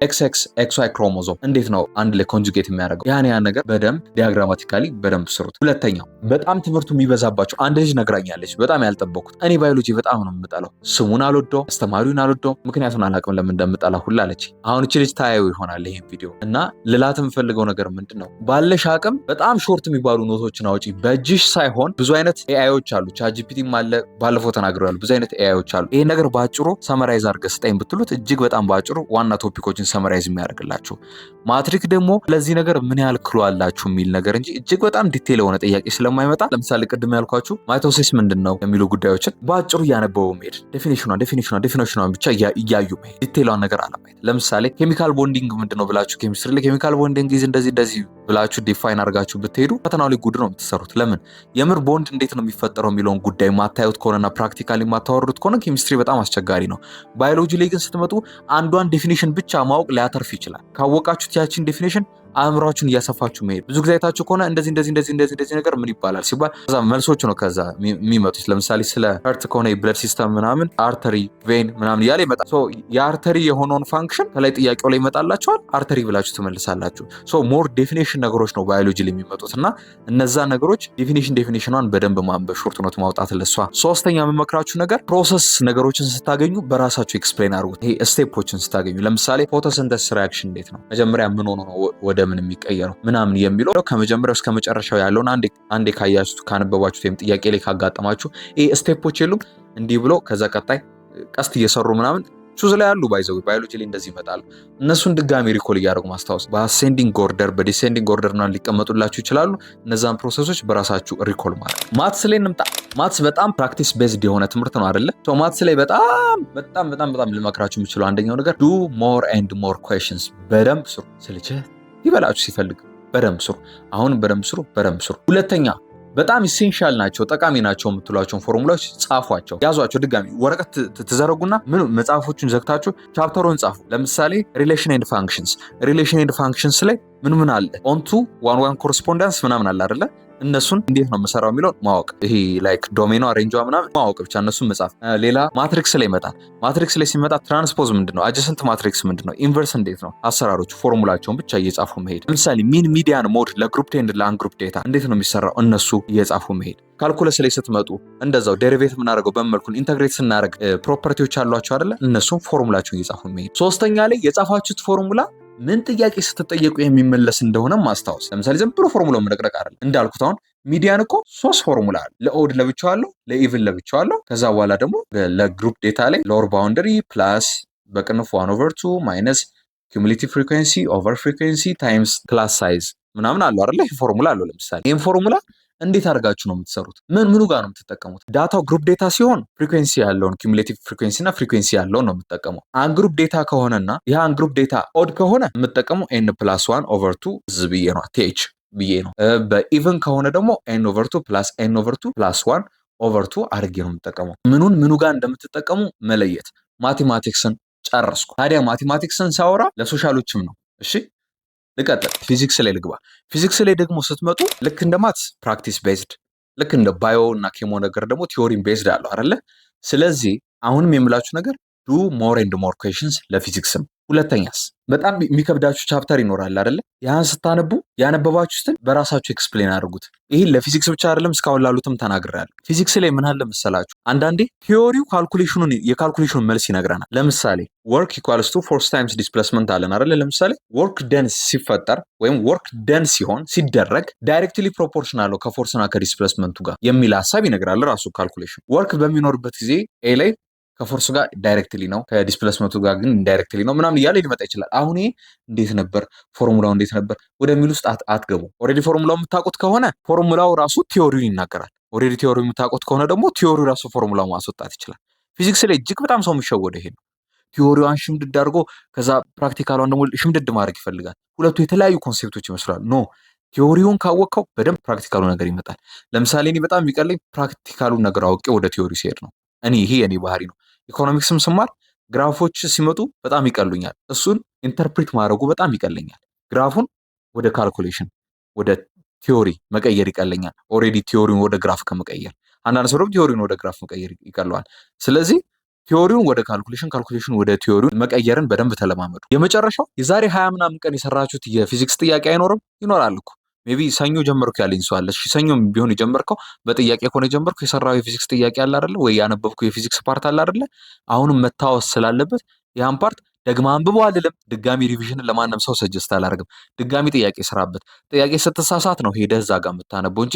ኤክስዋይ ክሮሞዞም እንዴት ነው አንድ ላይ ኮንጁጌት የሚያደርገው? ያን ነገር በደንብ ዲያግራማቲካሊ በደንብ ስሩት። ሁለተኛው በጣም ትምህርቱ የሚበዛባቸው አንድ ልጅ ነግራኛለች፣ በጣም ያልጠበኩት። እኔ ባዮሎጂ በጣም ነው የምጠላው፣ ስሙን አልወደው፣ አስተማሪውን አልወደው፣ ምክንያቱን አላውቅም ለምን እንደምጠላ ሁላ አለች። አሁን እቺ ልጅ ታየው ይሆናል ይሄን ቪዲዮ እና ልላት የምፈልገው ነገር ምንድን ነው? ባለሽ አቅም በጣም ሾርት የሚባሉ ኖቶችን አውጪ። በእጅሽ ሳይሆን ብዙ አይነት ኤአይዎች አሉ፣ ቻትጂፒቲም አለ፣ ባለፈው ተናግረዋል። ብዙ አይነት ኤአይዎች አሉ። ይሄን ነገር በአጭሩ ሰመራይዝ አድርገህ ስጠኝ ብትሉት እጅግ በጣም በአጭሩ ዋና ቶፒኮችን ሰመራይዝ የሚያደርግላችሁ። ማትሪክ ደግሞ ለዚህ ነገር ምን ያህል ክሎ አላችሁ የሚል ነገር እንጂ እጅግ በጣም ዲቴል የሆነ ጥያቄ ስለማይመጣ፣ ለምሳሌ ቅድም ያልኳችሁ ማይቶሲስ ምንድን ነው የሚሉ ጉዳዮችን በአጭሩ እያነበቡ መሄድ፣ ዴፊኒሽኗን ብቻ እያዩ መሄድ፣ ዲቴሏን ነገር አለማየት። ለምሳሌ ኬሚካል ቦንዲንግ ምንድን ነው ብላችሁ ኬሚስትሪ ላይ ኬሚካል ቦንዲንግ እንደዚህ ብላችሁ ዲፋይን አድርጋችሁ ብትሄዱ ፈተናው ላይ ጉድ ነው የምትሰሩት። ለምን የምር ቦንድ እንዴት ነው የሚፈጠረው የሚለውን ጉዳይ ማታዩት ከሆነና ፕራክቲካሊ ማታወርዱት ከሆነ ኬሚስትሪ በጣም አስቸጋሪ ነው። ባዮሎጂ ላይ ግን ስትመጡ አንዷን ዴፊኒሽን ብቻ ማወቅ ሊያተርፍ ይችላል። ካወቃችሁት ያችን ዴፊኒሽን አእምሯችሁን እያሰፋችሁ መሄድ። ብዙ ጊዜ አይታችሁ ከሆነ እንደዚህ ነገር ምን ይባላል ሲባል ከዛ መልሶች ነው ከዛ የሚመጡት። ለምሳሌ ስለ ሀርት ከሆነ የብለድ ሲስተም ምናምን አርተሪ፣ ቬን ምናምን እያለ ይመጣል። የአርተሪ የሆነውን ፋንክሽን ከላይ ጥያቄው ላይ ይመጣላችኋል። አርተሪ ብላችሁ ትመልሳላችሁ። ሞር ዴፊኒሽን ነገሮች ነው ባዮሎጂ ላይ የሚመጡት እና እነዛ ነገሮች ዴፊኒሽኗን በደንብ ማንበብ፣ ሾርት ኖት ማውጣት ለሷ። ሶስተኛ የምመክራችሁ ነገር ፕሮሰስ ነገሮችን ስታገኙ በራሳችሁ ኤክስፕሌን አድርጉት። ይሄ ስቴፖችን ስታገኙ ለምሳሌ ፎቶሲንተሲስ ሪአክሽን እንዴት ነው መጀመሪያ ምን ሆኖ ነው ወደ ምን የሚቀየረው ምናምን የሚለው ከመጀመሪያው እስከ መጨረሻው ያለውን አንዴ ካያችሁት ካነበባችሁት ወይም ጥያቄ ላይ ካጋጠማችሁ ይሄ ስቴፖች የሉም እንዲህ ብሎ ከዛ ቀጣይ ቀስት እየሰሩ ምናምን ቹዝ ላይ ያሉ ባይዘው ባዮሎጂ ላይ እንደዚህ ይመጣሉ። እነሱን ድጋሚ ሪኮል እያደረጉ ማስታወስ በአሴንዲንግ ኦርደር በዲሴንዲንግ ኦርደር እና ሊቀመጡላችሁ ይችላሉ። እነዛን ፕሮሰሶች በራሳችሁ ሪኮል ማለት። ማትስ ላይ እንምጣ። ማትስ በጣም ፕራክቲስ ቤዝድ የሆነ ትምህርት ነው አይደለ? ማትስ ላይ በጣም ልመክራችሁ የምችለው አንደኛው ነገር ዱ ሞር ኤንድ ሞር ኩዌስችንስ። በደንብ ስሩ። ስልችህ ይበላችሁ ሲፈልግ በደንብ ስሩ። አሁንም በደንብ ስሩ። ሁለተኛ በጣም ኢሴንሻል ናቸው ጠቃሚ ናቸው የምትሏቸውን ፎርሙላዎች ጻፏቸው፣ ያዟቸው። ድጋሚ ወረቀት ትዘረጉና መጽሐፎቹን ዘግታችሁ ቻፕተሩን ጻፉ። ለምሳሌ ሪሌሽን ኤንድ ፋንክሽንስ ላይ ምን አለ? ኦንቱ ዋን ዋን ኮረስፖንዳንስ ምናምን አለ አይደለ? እነሱን እንዴት ነው የምሰራው የሚለውን ማወቅ፣ ይሄ ላይክ ዶሜኗ ሬንጇ ምናምን ማወቅ ብቻ እነሱን መጻፍ። ሌላ ማትሪክስ ላይ ይመጣል። ማትሪክስ ላይ ሲመጣ ትራንስፖዝ ምንድነው? አጀሰንት ማትሪክስ ምንድነው? ኢንቨርስ እንዴት ነው? አሰራሮቹ ፎርሙላቸውን ብቻ እየጻፉ መሄድ። ለምሳሌ ሚን ሚዲያን ሞድ ለግሩፕ ኤንድ ለአንግሩፕ ዴታ እንዴት ነው የሚሰራው? እነሱ እየጻፉ መሄድ። ካልኩለስ ላይ ስትመጡ እንደዛው ዴሪቬት የምናደርገው በመልኩን ኢንተግሬት ስናደርግ ፕሮፐርቲዎች አሏቸው አይደለ? እነሱም ፎርሙላቸውን እየጻፉ መሄድ። ሶስተኛ ላይ የጻፋችሁት ፎርሙላ ምን ጥያቄ ስትጠየቁ የሚመለስ እንደሆነ ማስታወስ። ለምሳሌ ዝም ብሎ ፎርሙላው መደቅደቅ አይደለም። እንዳልኩት አሁን ሚዲያን እኮ 3 ፎርሙላ አለ። ለኦድ ለብቻው አለው፣ ለኢቭን ለብቻው አለው። ከዛ በኋላ ደግሞ ለግሩፕ ዴታ ላይ ሎወር ባውንደሪ ፕላስ በቅንፍ 1/2 ማይነስ ኩሙሌቲቭ ፍሪኩዌንሲ ኦቨር ፍሪኩዌንሲ ታይምስ ክላስ ሳይዝ ምናምን አለው አይደለ? ይሄ ፎርሙላ አለው። ለምሳሌ ይሄን ፎርሙላ እንዴት አድርጋችሁ ነው የምትሰሩት? ምኑ ጋር ነው የምትጠቀሙት? ዳታው ግሩፕ ዴታ ሲሆን ፍሪኩዌንሲ ያለውን ኩሙሌቲቭ ፍሪኩዌንሲ እና ፍሪኩዌንሲ ያለውን ነው የምትጠቀመው። አንግሩፕ ዴታ ከሆነና ይህ አንግሩፕ ዴታ ኦድ ከሆነ የምትጠቀመው n+1/2 ብዬ ነው th ብዬ ነው። በኢቨን ከሆነ ደግሞ n/2 + n/2 + 1/2 አድርጌ ነው የምትጠቀመው። ምኑ ጋር እንደምትጠቀሙ መለየት። ማቴማቲክስን ጨረስኩ። ታዲያ ማቴማቲክስን ሳወራ ለሶሻሎችም ነው። እሺ ልቀጥል። ፊዚክስ ላይ ልግባ። ፊዚክስ ላይ ደግሞ ስትመጡ ልክ እንደ ማትስ ፕራክቲስ ቤዝድ፣ ልክ እንደ ባዮ እና ኬሞ ነገር ደግሞ ቲዮሪም ቤዝድ አለው አይደለ? ስለዚህ አሁንም የምላችሁ ነገር ዱ ሞር ኤንድ ሞር ኩዌስችንስ ለፊዚክስም ሁለተኛስ በጣም የሚከብዳችሁ ቻፕተር ይኖራል አይደለ? ያን ስታነቡ ያነበባችሁትን በራሳችሁ ኤክስፕሌን አድርጉት። ይህን ለፊዚክስ ብቻ አይደለም እስካሁን ላሉትም ተናግሬያለሁ። ፊዚክስ ላይ ምን አለ መሰላችሁ? አንዳንዴ ቲዮሪው የካልኩሌሽኑን መልስ ይነግረናል። ለምሳሌ ወርክ ኢኳልስ ቱ ፎርስ ታይምስ ዲስፕሌስመንት አለን አይደለ? ለምሳሌ ወርክ ደን ሲፈጠር ወይም ወርክ ደን ሲደረግ ዳይሬክትሊ ፕሮፖርሽናል ነው ከፎርስና ከዲስፕሌስመንቱ ጋር የሚል ሀሳብ ይነግራል ራሱ ካልኩሌሽን። ወርክ በሚኖርበት ጊዜ ኤ ላይ ከፎርስ ጋር ዳይሬክትሊ ነው፣ ከዲስፕሌስመንቱ ጋር ግን ኢንዳይሬክትሊ ነው ምናምን እያለ ሊመጣ ይችላል። አሁን ይሄ እንዴት ነበር ፎርሙላው እንዴት ነበር ወደሚል ውስጥ አትገቡ። ኦልሬዲ ፎርሙላው የምታውቁት ከሆነ ፎርሙላው ራሱ ቲዮሪውን ይናገራል። ኦልሬዲ ቲዮሪ የምታውቁት ከሆነ ደግሞ ቲዮሪው ራሱ ፎርሙላው ማስወጣት ይችላል። ፊዚክስ ላይ እጅግ በጣም ሰው የሚሸወደ ይሄ ነው። ቲዮሪዋን ሽምድድ አድርጎ ከዛ ፕራክቲካሏን ደግሞ ሽምድድ ማድረግ ይፈልጋል። ሁለቱ የተለያዩ ኮንሴፕቶች ይመስላሉ። ኖ ቲዮሪውን ካወቅከው በደንብ ፕራክቲካሉ ነገር ይመጣል። ለምሳሌ እኔ በጣም የሚቀለኝ ፕራክቲካሉ ነገር አውቄ ወደ ቲዮሪ ሲሄድ ነው። ይሄ የኔ ባህሪ ነው። ኢኮኖሚክስም ስማር ግራፎች ሲመጡ በጣም ይቀሉኛል። እሱን ኢንተርፕሬት ማድረጉ በጣም ይቀለኛል። ግራፉን ወደ ካልኩሌሽን ወደ ቲዮሪ መቀየር ይቀለኛል፣ ኦልሬዲ ቲዮሪውን ወደ ግራፍ ከመቀየር። አንዳንድ ሰው ደግሞ ቲዮሪውን ወደ ግራፍ መቀየር ይቀለዋል። ስለዚህ ቲዮሪውን ወደ ካልኩሌሽን ወደ ቲዮሪ መቀየርን በደንብ ተለማመዱ። የመጨረሻው የዛሬ 20 ምናምን ቀን የሰራችሁት የፊዚክስ ጥያቄ አይኖርም? ይኖራል እኮ ሜቢ ሰኞ ጀመርኩ ያለኝ ሰው አለ። ሰኞም ቢሆን የጀመርከው በጥያቄ ከሆነ የጀመርከው የሰራው የፊዚክስ ጥያቄ አለ አይደለ? ወይ ያነበብኩ የፊዚክስ ፓርት አለ አይደለ? አሁንም መታወስ ስላለበት ያን ፓርት ደግማ አንብበው አልልም። ድጋሚ ሪቪዥንን ለማንም ሰው ሰጀስት አላደርግም። ድጋሚ ጥያቄ ስራበት። ጥያቄ ስትሳሳት ነው ሄደህ እዛ ጋር የምታነበው እንጂ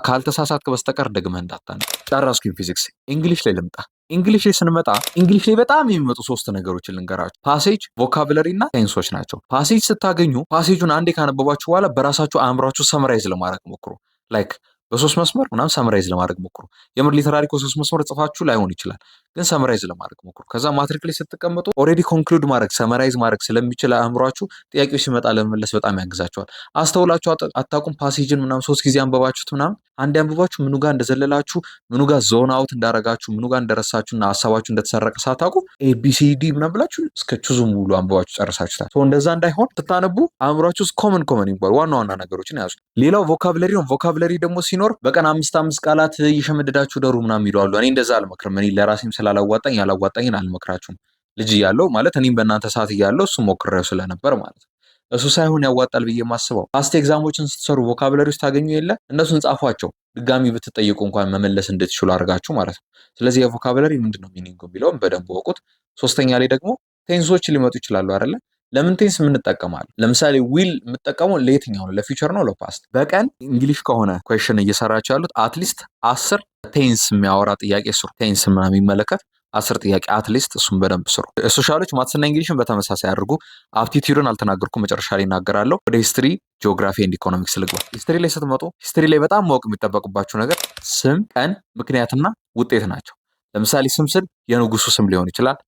ካልተሳሳትክ በስተቀር ደግመህ እንዳታነብ። ጨረስኩኝ ፊዚክስ። እንግሊሽ ላይ ልምጣ። እንግሊሽ ላይ ስንመጣ እንግሊሽ ላይ በጣም የሚመጡ 3 ነገሮችን ልንገራችሁ። ፓሴጅ፣ ቮካብለሪ እና ቴንሶች ናቸው። ፓሴጅ ስታገኙ ፓሴጁን አንዴ ካነበባችሁ በኋላ በራሳችሁ አእምሯችሁ ሰመራይዝ ለማድረግ ሞክሩ። ላይክ በ3 መስመር ምናምን ሰመራይዝ ለማድረግ ሞክሩ። የምር ሊተራሪ 3 መስመር ጽፋችሁ ላይሆን ይችላል፣ ግን ሰመራይዝ ለማድረግ ሞክሩ። ከዛ ማትሪክ ላይ ስትቀመጡ ኦልሬዲ ኮንክሉድ ማድረግ ሰመራይዝ ማድረግ ስለሚችል አእምሯችሁ ጥያቄዎች ሲመጣ ለመመለስ በጣም ያግዛቸዋል። አስተውላችሁ አታውቁም? ፓሴጅን ምናምን 3 ጊዜ አንበባችሁት ምናምን አንዴ አንብባችሁ ምኑ ጋር እንደዘለላችሁ ምኑ ጋር ዞን አውት እንዳረጋችሁ ምኑ ጋር እንደረሳችሁና ሀሳባችሁ እንደተሰረቀ ሳታውቁ ኤቢሲዲ ምናምን ብላችሁ እስከ ቹዙ ሙሉ አንብባችሁ ጨርሳችሁታል። እንደዛ እንዳይሆን ስታነቡ አእምሯችሁ ውስጥ ኮመን ይባሉ ዋና ዋና ነገሮችን ያዙ። ሌላው ቮካብለሪ ነው። ቮካብለሪ ደግሞ ሲኖር በቀን 5 ቃላት እየሸመደዳችሁ ደሩ ምናምን ይለዋሉ። እኔ እንደዛ አልመክርም። እኔ ለራሴም ስላላዋጣኝ ያላዋጣኝን አልመክራችሁም። ልጅ እያለሁ ማለት እኔም በእናንተ ሰዓት እያለሁ እሱ ሞክሬው ስለነበር ማለት ነው። እሱ ሳይሆን ያዋጣል ብዬ የማስበው ፓስት ኤግዛሞችን ስትሰሩ ቮካብለሪዎች ታገኙ የለ እነሱን ጻፏቸው። ድጋሚ ብትጠይቁ እንኳን መመለስ እንድትችሉ አድርጋችሁ ማለት ነው። ስለዚህ የቮካብለሪ ምንድነው ሚኒንጉ የሚለውን በደንብ ወቁት። 3ኛ ላይ ደግሞ ቴንሶች ሊመጡ ይችላሉ አይደለ? ለምን ቴንስ የምንጠቀማለን? ለምሳሌ ዊል የምጠቀመው ለየትኛው ነው? ለፊውቸር ነው ለፓስት? በቀን እንግሊሽ ከሆነ ኩዌሽን እየሰራችሁ ያሉት አትሊስት 10 ቴንስ የሚያወራ ጥያቄ ስሩ። ቴንስ ምናምን የሚመለከት 10 ጥያቄ አትሊስት እሱን በደንብ ስሩ። ሶሻሎች ማትስና እንግሊሽን በተመሳሳይ አድርጉ። አፕቲቲዩድን አልተናገርኩም፣ መጨረሻ ላይ እናገራለሁ። ወደ ሂስትሪ፣ ጂኦግራፊ ኤንድ ኢኮኖሚክስ ልግባ። ሂስትሪ ላይ ስትመጡ ሂስትሪ ላይ በጣም ማወቅ የሚጠበቅባችሁ ነገር ስም፣ ቀን፣ ምክንያትና ውጤት ናቸው። ለምሳሌ ስም ስል የንጉሱ ስም ሊሆን ይችላል።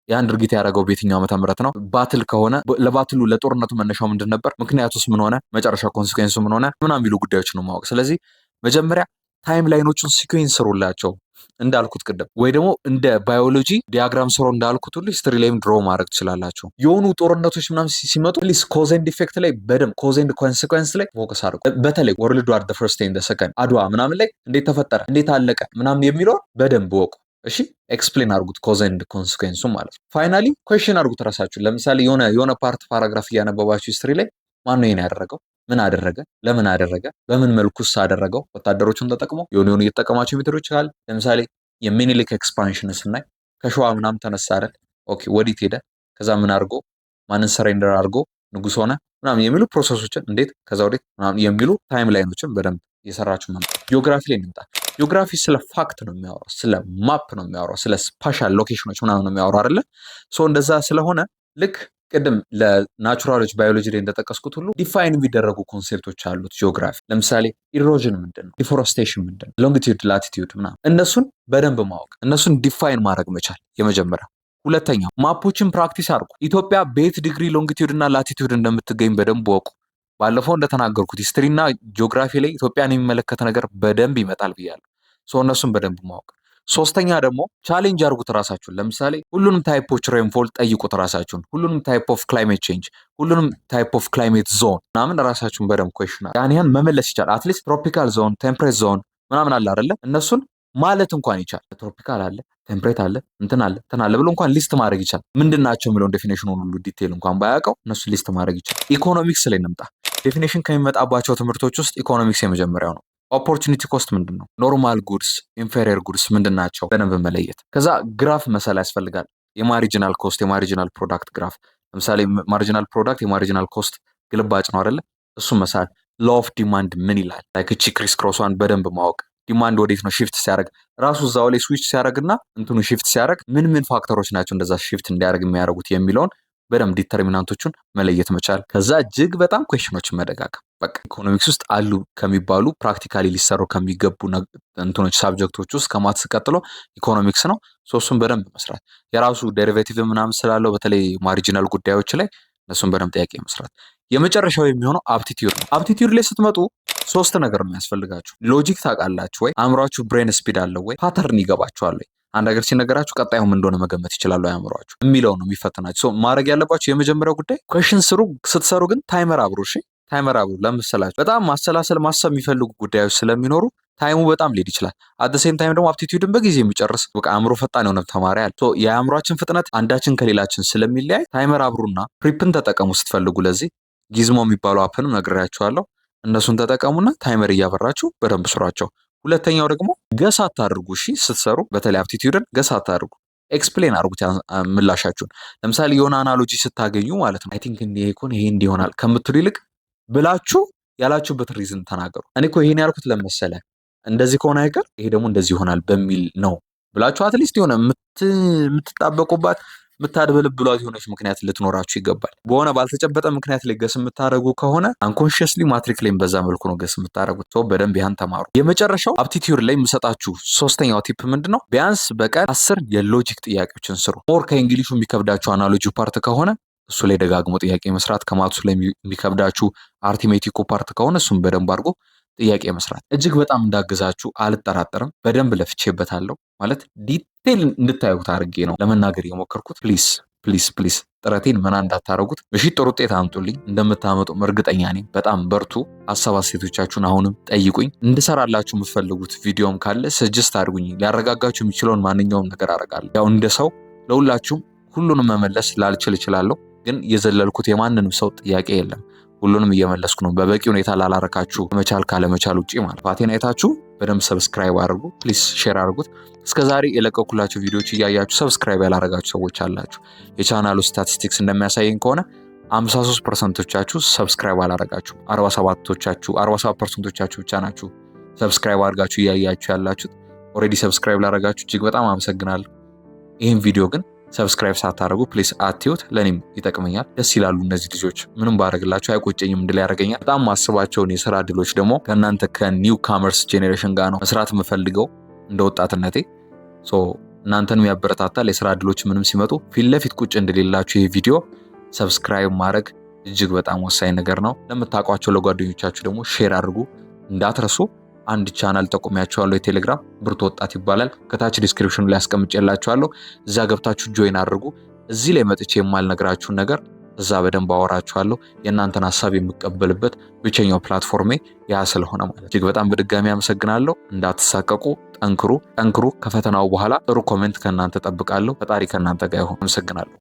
ያን ድርጊት ያደረገው በየትኛው ዓመተ ምህረት ነው? ባትል ከሆነ ለባትሉ ለጦርነቱ መነሻው ምንድን ነበር? ምክንያቱስ ምን ሆነ? መጨረሻ ኮንሲኩዌንሱ ምን ሆነ? ምናምን የሚሉ ጉዳዮች ነው ማወቅ። ስለዚህ መጀመሪያ ታይም ላይኖቹን ሲኩዌንስ ስሩላቸው እንዳልኩት ቅድም፣ ወይ ደግሞ እንደ ባዮሎጂ ዲያግራም ስሮ እንዳልኩት ሁሉ ሂስትሪ ላይም ድሮ ማድረግ ትችላላችሁ። የሆኑ ጦርነቶች ምናምን ሲመጡ ፕሊስ ኮዝ ኤንድ ኢፌክት ላይ በደንብ ኮዝ ኤንድ ኮንሲኩዌንስ ላይ ፎከስ አድርጉ። በተለይ ወርልድ ዋር ዘ ፈርስት ኤንድ ዘ ሰከንድ አድዋ ምናምን ላይ እንዴት ተፈጠረ እንዴት አለቀ ምናምን የሚለው በደንብ ወቁ። እሺ ኤክስፕሌን አድርጉት ኮዝ ኤንድ ኮንሲኩዌንሱ ማለት ነው። ፋይናሊ ኩዌሽን አድርጉት ራሳችሁ። ለምሳሌ የሆነ ፓርት ፓራግራፍ እያነበባችሁ ሂስትሪ ላይ ማን ነው ይሄን ያደረገው? ምን አደረገ? ለምን አደረገ? በምን መልኩስ አደረገው? ወታደሮቹን ተጠቅሞ የሆኑ የተጠቀማቸው ሜቶዶች ካለ ለምሳሌ የሚኒሊክ ኤክስፓንሽን ስናይ ከሸዋ ምናምን ተነሳ አይደል? ኦኬ ወዲት ሄደ? ከዛ ምን አድርጎ ማንን ሰሬንደር አድርጎ ንጉስ ሆነ ምናምን የሚሉ ፕሮሰሶችን እንዴት ከዛ ወዴት ምናምን የሚሉ ታይም ላይኖችን በደንብ የሰራችሁ ማለት ነው። ጂኦግራፊ ላይ እንምጣ። ጂኦግራፊ ስለ ፋክት ነው የሚያወራው፣ ስለ ማፕ ነው የሚያወራው፣ ስለ ስፓሻል ሎኬሽኖች ምናምን ነው የሚያወራው አይደለ? እንደዛ ስለሆነ ልክ ቅድም ለናቹራሎች ባዮሎጂ ላይ እንደጠቀስኩት ሁሉ ዲፋይን የሚደረጉ ኮንሴፕቶች አሉት ጂኦግራፊ። ለምሳሌ ኢሮዥን ምንድን ነው? ዲፎረስቴሽን ምንድን ነው? ሎንጊቲዩድ ላቲቲዩድ ምናምን እነሱን በደንብ ማወቅ፣ እነሱን ዲፋይን ማድረግ መቻል የመጀመሪያው። ሁለተኛው ማፖችን ፕራክቲስ አድርጉ። ኢትዮጵያ በየት ዲግሪ ሎንጊቲዩድ እና ላቲቲዩድ እንደምትገኝ በደንብ ወቁ። ባለፈው እንደተናገርኩት ሂስትሪ እና ጂኦግራፊ ላይ ኢትዮጵያን የሚመለከት ነገር በደንብ ይመጣል ብያለሁ። እነሱን በደንብ ማወቅ። 3ኛ ደግሞ ቻሌንጅ አድርጉት ራሳችሁን። ለምሳሌ ሁሉንም ታይፖች ሬንፎል ጠይቁት ራሳችሁን። ሁሉንም ታይፕ ኦፍ ክላይሜት ቼንጅ፣ ሁሉንም ታይፕ ኦፍ ክላይሜት ዞን ምናምን ራሳችሁን በደንብ ኩዌሽን ያን መመለስ ይቻላል። አትሊስት ትሮፒካል ዞን፣ ቴምፕሬት ዞን ምናምን አለ አይደለ? እነሱን ማለት እንኳን ይቻላል። ትሮፒካል አለ፣ ቴምፕሌት አለ እንትን አለ ብሎ እንኳን ሊስት ማድረግ ይቻላል። ምንድናቸው የሚለውን ዴፊኔሽኑን ሁሉ ዲቴል እንኳን ባያውቀው እነሱ ሊስት ማድረግ ይቻላል። ኢኮኖሚክስ ላይ እንምጣ። ዴፊኔሽን ከሚመጣባቸው ትምህርቶች ውስጥ ኢኮኖሚክስ የመጀመሪያው ነው። ኦፖርቹኒቲ ኮስት ምንድን ነው? ኖርማል ጉድስ፣ ኢንፌሪየር ጉድስ ምንድናቸው? በደንብ መለየት። ከዛ ግራፍ መሰል ያስፈልጋል። የማሪጂናል ኮስት፣ የማሪጂናል ፕሮዳክት ግራፍ። ለምሳሌ ማሪጂናል ፕሮዳክት የማሪጂናል ኮስት ግልባጭ ነው አይደለ? እሱም መሳል ሎ ኦፍ ዲማንድ ምን ይላል? ላይክ እቺ ክሪስ ክሮሷን በደንብ ማወቅ። ዲማንድ ወዴት ነው ሽፍት ሲያደርግ ራሱ እዛው ላይ ስዊች ሲያደርግና እንትኑ ሽፍት ሲያደርግ ምን ፋክተሮች ናቸው እንደዛ ሽፍት እንዲያደርግ የሚያደርጉት የሚለውን በደንብ ዲተርሚናንቶቹን መለየት መቻል። ከዛ እጅግ በጣም ኩዌሽኖችን መደጋገም። በቃ ኢኮኖሚክስ ውስጥ አሉ ከሚባሉ ፕራክቲካሊ ሊሰሩ ከሚገቡ እንትኖች ሳብጀክቶች ውስጥ ከማትስ ቀጥሎ ኢኮኖሚክስ ነው። እሱን በደንብ መስራት የራሱ ዴሪቬቲቭ ምናምን ስላለው በተለይ ማሪጂናል ጉዳዮች ላይ እነሱን በደንብ ጥያቄ መስራት። የመጨረሻው የሚሆነው አፕቲቲዩድ ነው። አፕቲቲዩድ ላይ ስትመጡ 3 ነገር ነው የሚያስፈልጋችሁ። ሎጂክ ታውቃላችሁ ወይ? አእምሯችሁ ብሬን ስፒድ አለው ወይ? ፓተርን ይገባችኋል ወይ? አንድ ነገር ሲነገራችሁ ቀጣዩም እንደሆነ መገመት ይችላሉ አእምሯችሁ የሚለው ነው የሚፈትናችሁ። ማድረግ ያለባችሁ የመጀመሪያው ጉዳይ ኩዌሽን ስሩ። ስትሰሩ ግን ታይመር አብሩ። እሺ ታይመር አብሩ። ለምሳላችሁ በጣም ማሰላሰል ማሰብ የሚፈልጉ ጉዳዮች ስለሚኖሩ ታይሙ በጣም ሊሄድ ይችላል። አት ሴም ታይም ደግሞ አፕቲቲዩድን በጊዜ የሚጨርስ በቃ አእምሮ ፈጣን የሆነ ተማሪ አለ። የአእምሯችን ፍጥነት አንዳችን ከሌላችን ስለሚለያይ ታይመር አብሩና ፕሪፕን ተጠቀሙ ስትፈልጉ። ለዚህ ጊዝሞ የሚባለው አፕንም ነግሬያችኋለሁ። እነሱን ተጠቀሙና ታይመር እያበራችሁ በደንብ ስሯቸው። ሁለተኛው ደግሞ ገስ አታድርጉ። እሺ ስትሰሩ በተለይ አፕቲቲዩድን ገስ አታድርጉ። ኤክስፕሌን አድርጉት ምላሻችሁን። ለምሳሌ የሆነ አናሎጂ ስታገኙ ማለት ነው አይ ቲንክ ይሄ እንዲሆናል ከምትሉ ይልቅ ብላችሁ ያላችሁበት ሪዝን ተናገሩ። እኔ እኮ ይሄን ያልኩት ለመሰለ እንደዚህ ከሆነ አይቀር ይሄ ደግሞ እንደዚህ ይሆናል በሚል ነው ብላችሁ አትሊስት የሆነ የምትጣበቁባት የምታድበልብሏት የሆነች ምክንያት ልትኖራችሁ ይገባል። በሆነ ባልተጨበጠ ምክንያት ላይ ገስ የምታደርጉ ከሆነ አንኮንሽስሊ ማትሪክ ላይም በዛ መልኩ ነው ገስ የምታደርጉት። ሰው በደንብ ያን ተማሩ። የመጨረሻው አፕቲቲዩድ ላይ የምሰጣችሁ 3ኛው ቲፕ ምንድነው? ቢያንስ በቀን 10 የሎጂክ ጥያቄዎችን ስሩ። ሞር ከእንግሊሹ የሚከብዳችሁ አናሎጂ ፓርት ከሆነ እሱ ላይ ደጋግሞ ጥያቄ መስራት፣ ከማትሱ ላይ የሚከብዳችሁ አርቲሜቲኩ ፓርት ከሆነ እሱም በደንብ አድርጎ ጥያቄ መስራት እጅግ በጣም እንዳግዛችሁ አልጠራጠርም። በደንብ ለፍቼበታለሁ። ማለት ዲቴል እንድታዩት አድርጌ ነው ለመናገር የሞከርኩት። ፕሊስ ጥረቴን መና እንዳታረጉት። እሺ ጥሩ ውጤት አምጡልኝ። እንደምታመጡም እርግጠኛ ነኝ። በጣም በርቱ። ሀሳብ አስተያየቶቻችሁን አሁንም ጠይቁኝ። እንድሰራላችሁ የምትፈልጉት ቪዲዮም ካለ ሰጀስት አድርጉኝ። ሊያረጋጋችሁ የሚችለውን ማንኛውም ነገር አደርጋለሁ። ያው እንደ ሰው ለሁላችሁም ሁሉንም መመለስ ላልችል እችላለሁ፣ ግን የዘለልኩት የማንንም ሰው ጥያቄ የለም። ሁሉንም እየመለስኩ ነው። በበቂ ሁኔታ ላላረካችሁ መቻል ካለመቻል ውጪ ማለት ፋቴን አይታችሁ በደንብ ሰብስክራይብ አድርጉ። ፕሊስ ሼር አድርጉት። እስከዛሬ የለቀኩላችሁ ቪዲዮዎች እያያችሁ ሰብስክራይብ ያላረጋችሁ ሰዎች አላችሁ። የቻናሉ ስታቲስቲክስ እንደሚያሳየኝ ከሆነ 53%ቶቻችሁ ሰብስክራይብ አላረጋችሁ፣ 47%ቶቻችሁ ብቻ ናችሁ ሰብስክራይብ አድርጋችሁ እያያችሁ ያላችሁት። ኦልሬዲ ሰብስክራይብ ላረጋችሁ እጅግ በጣም አመሰግናለሁ። ይህን ቪዲዮ ግን ሰብስክራይብ ሳታደርጉ ፕሊስ አትዩት። ለኔም ይጠቅመኛል። ደስ ይላሉ እነዚህ ልጆች። ምንም ባደርግላቸው አይቆጨኝም እንድል ያደርገኛል። በጣም ማስባቸውን የስራ እድሎች ደግሞ ከእናንተ ከኒው ካመርስ ጄኔሬሽን ጋር ነው መስራት የምፈልገው እንደ ወጣትነቴ። እናንተን የሚያበረታታል። የስራ እድሎች ምንም ሲመጡ ፊት ለፊት ቁጭ እንደሌላችሁ ይህ ቪዲዮ ሰብስክራይብ ማድረግ እጅግ በጣም ወሳኝ ነገር ነው። ለምታውቋቸው ለጓደኞቻችሁ ደግሞ ሼር አድርጉ እንዳትረሱ። አንድ ቻናል ጠቁሚያችኋለሁ። የቴሌግራም ብርቱ ወጣት ይባላል። ከታች ዲስክሪፕሽኑ ላይ አስቀምጬላችኋለሁ። እዛ ገብታችሁ ጆይን አድርጉ። እዚህ ላይ መጥቼ የማልነግራችሁን ነገር እዛ በደንብ አወራችኋለሁ። የእናንተን ሀሳብ የምቀበልበት ብቸኛው ፕላትፎርሜ ያ ስለሆነ ማለት እጅግ በጣም በድጋሚ አመሰግናለሁ። እንዳትሳቀቁ፣ ጠንክሩ። ከፈተናው በኋላ ጥሩ ኮሜንት ከእናንተ ጠብቃለሁ። ፈጣሪ ከእናንተ ጋር ይሁን። አመሰግናለሁ።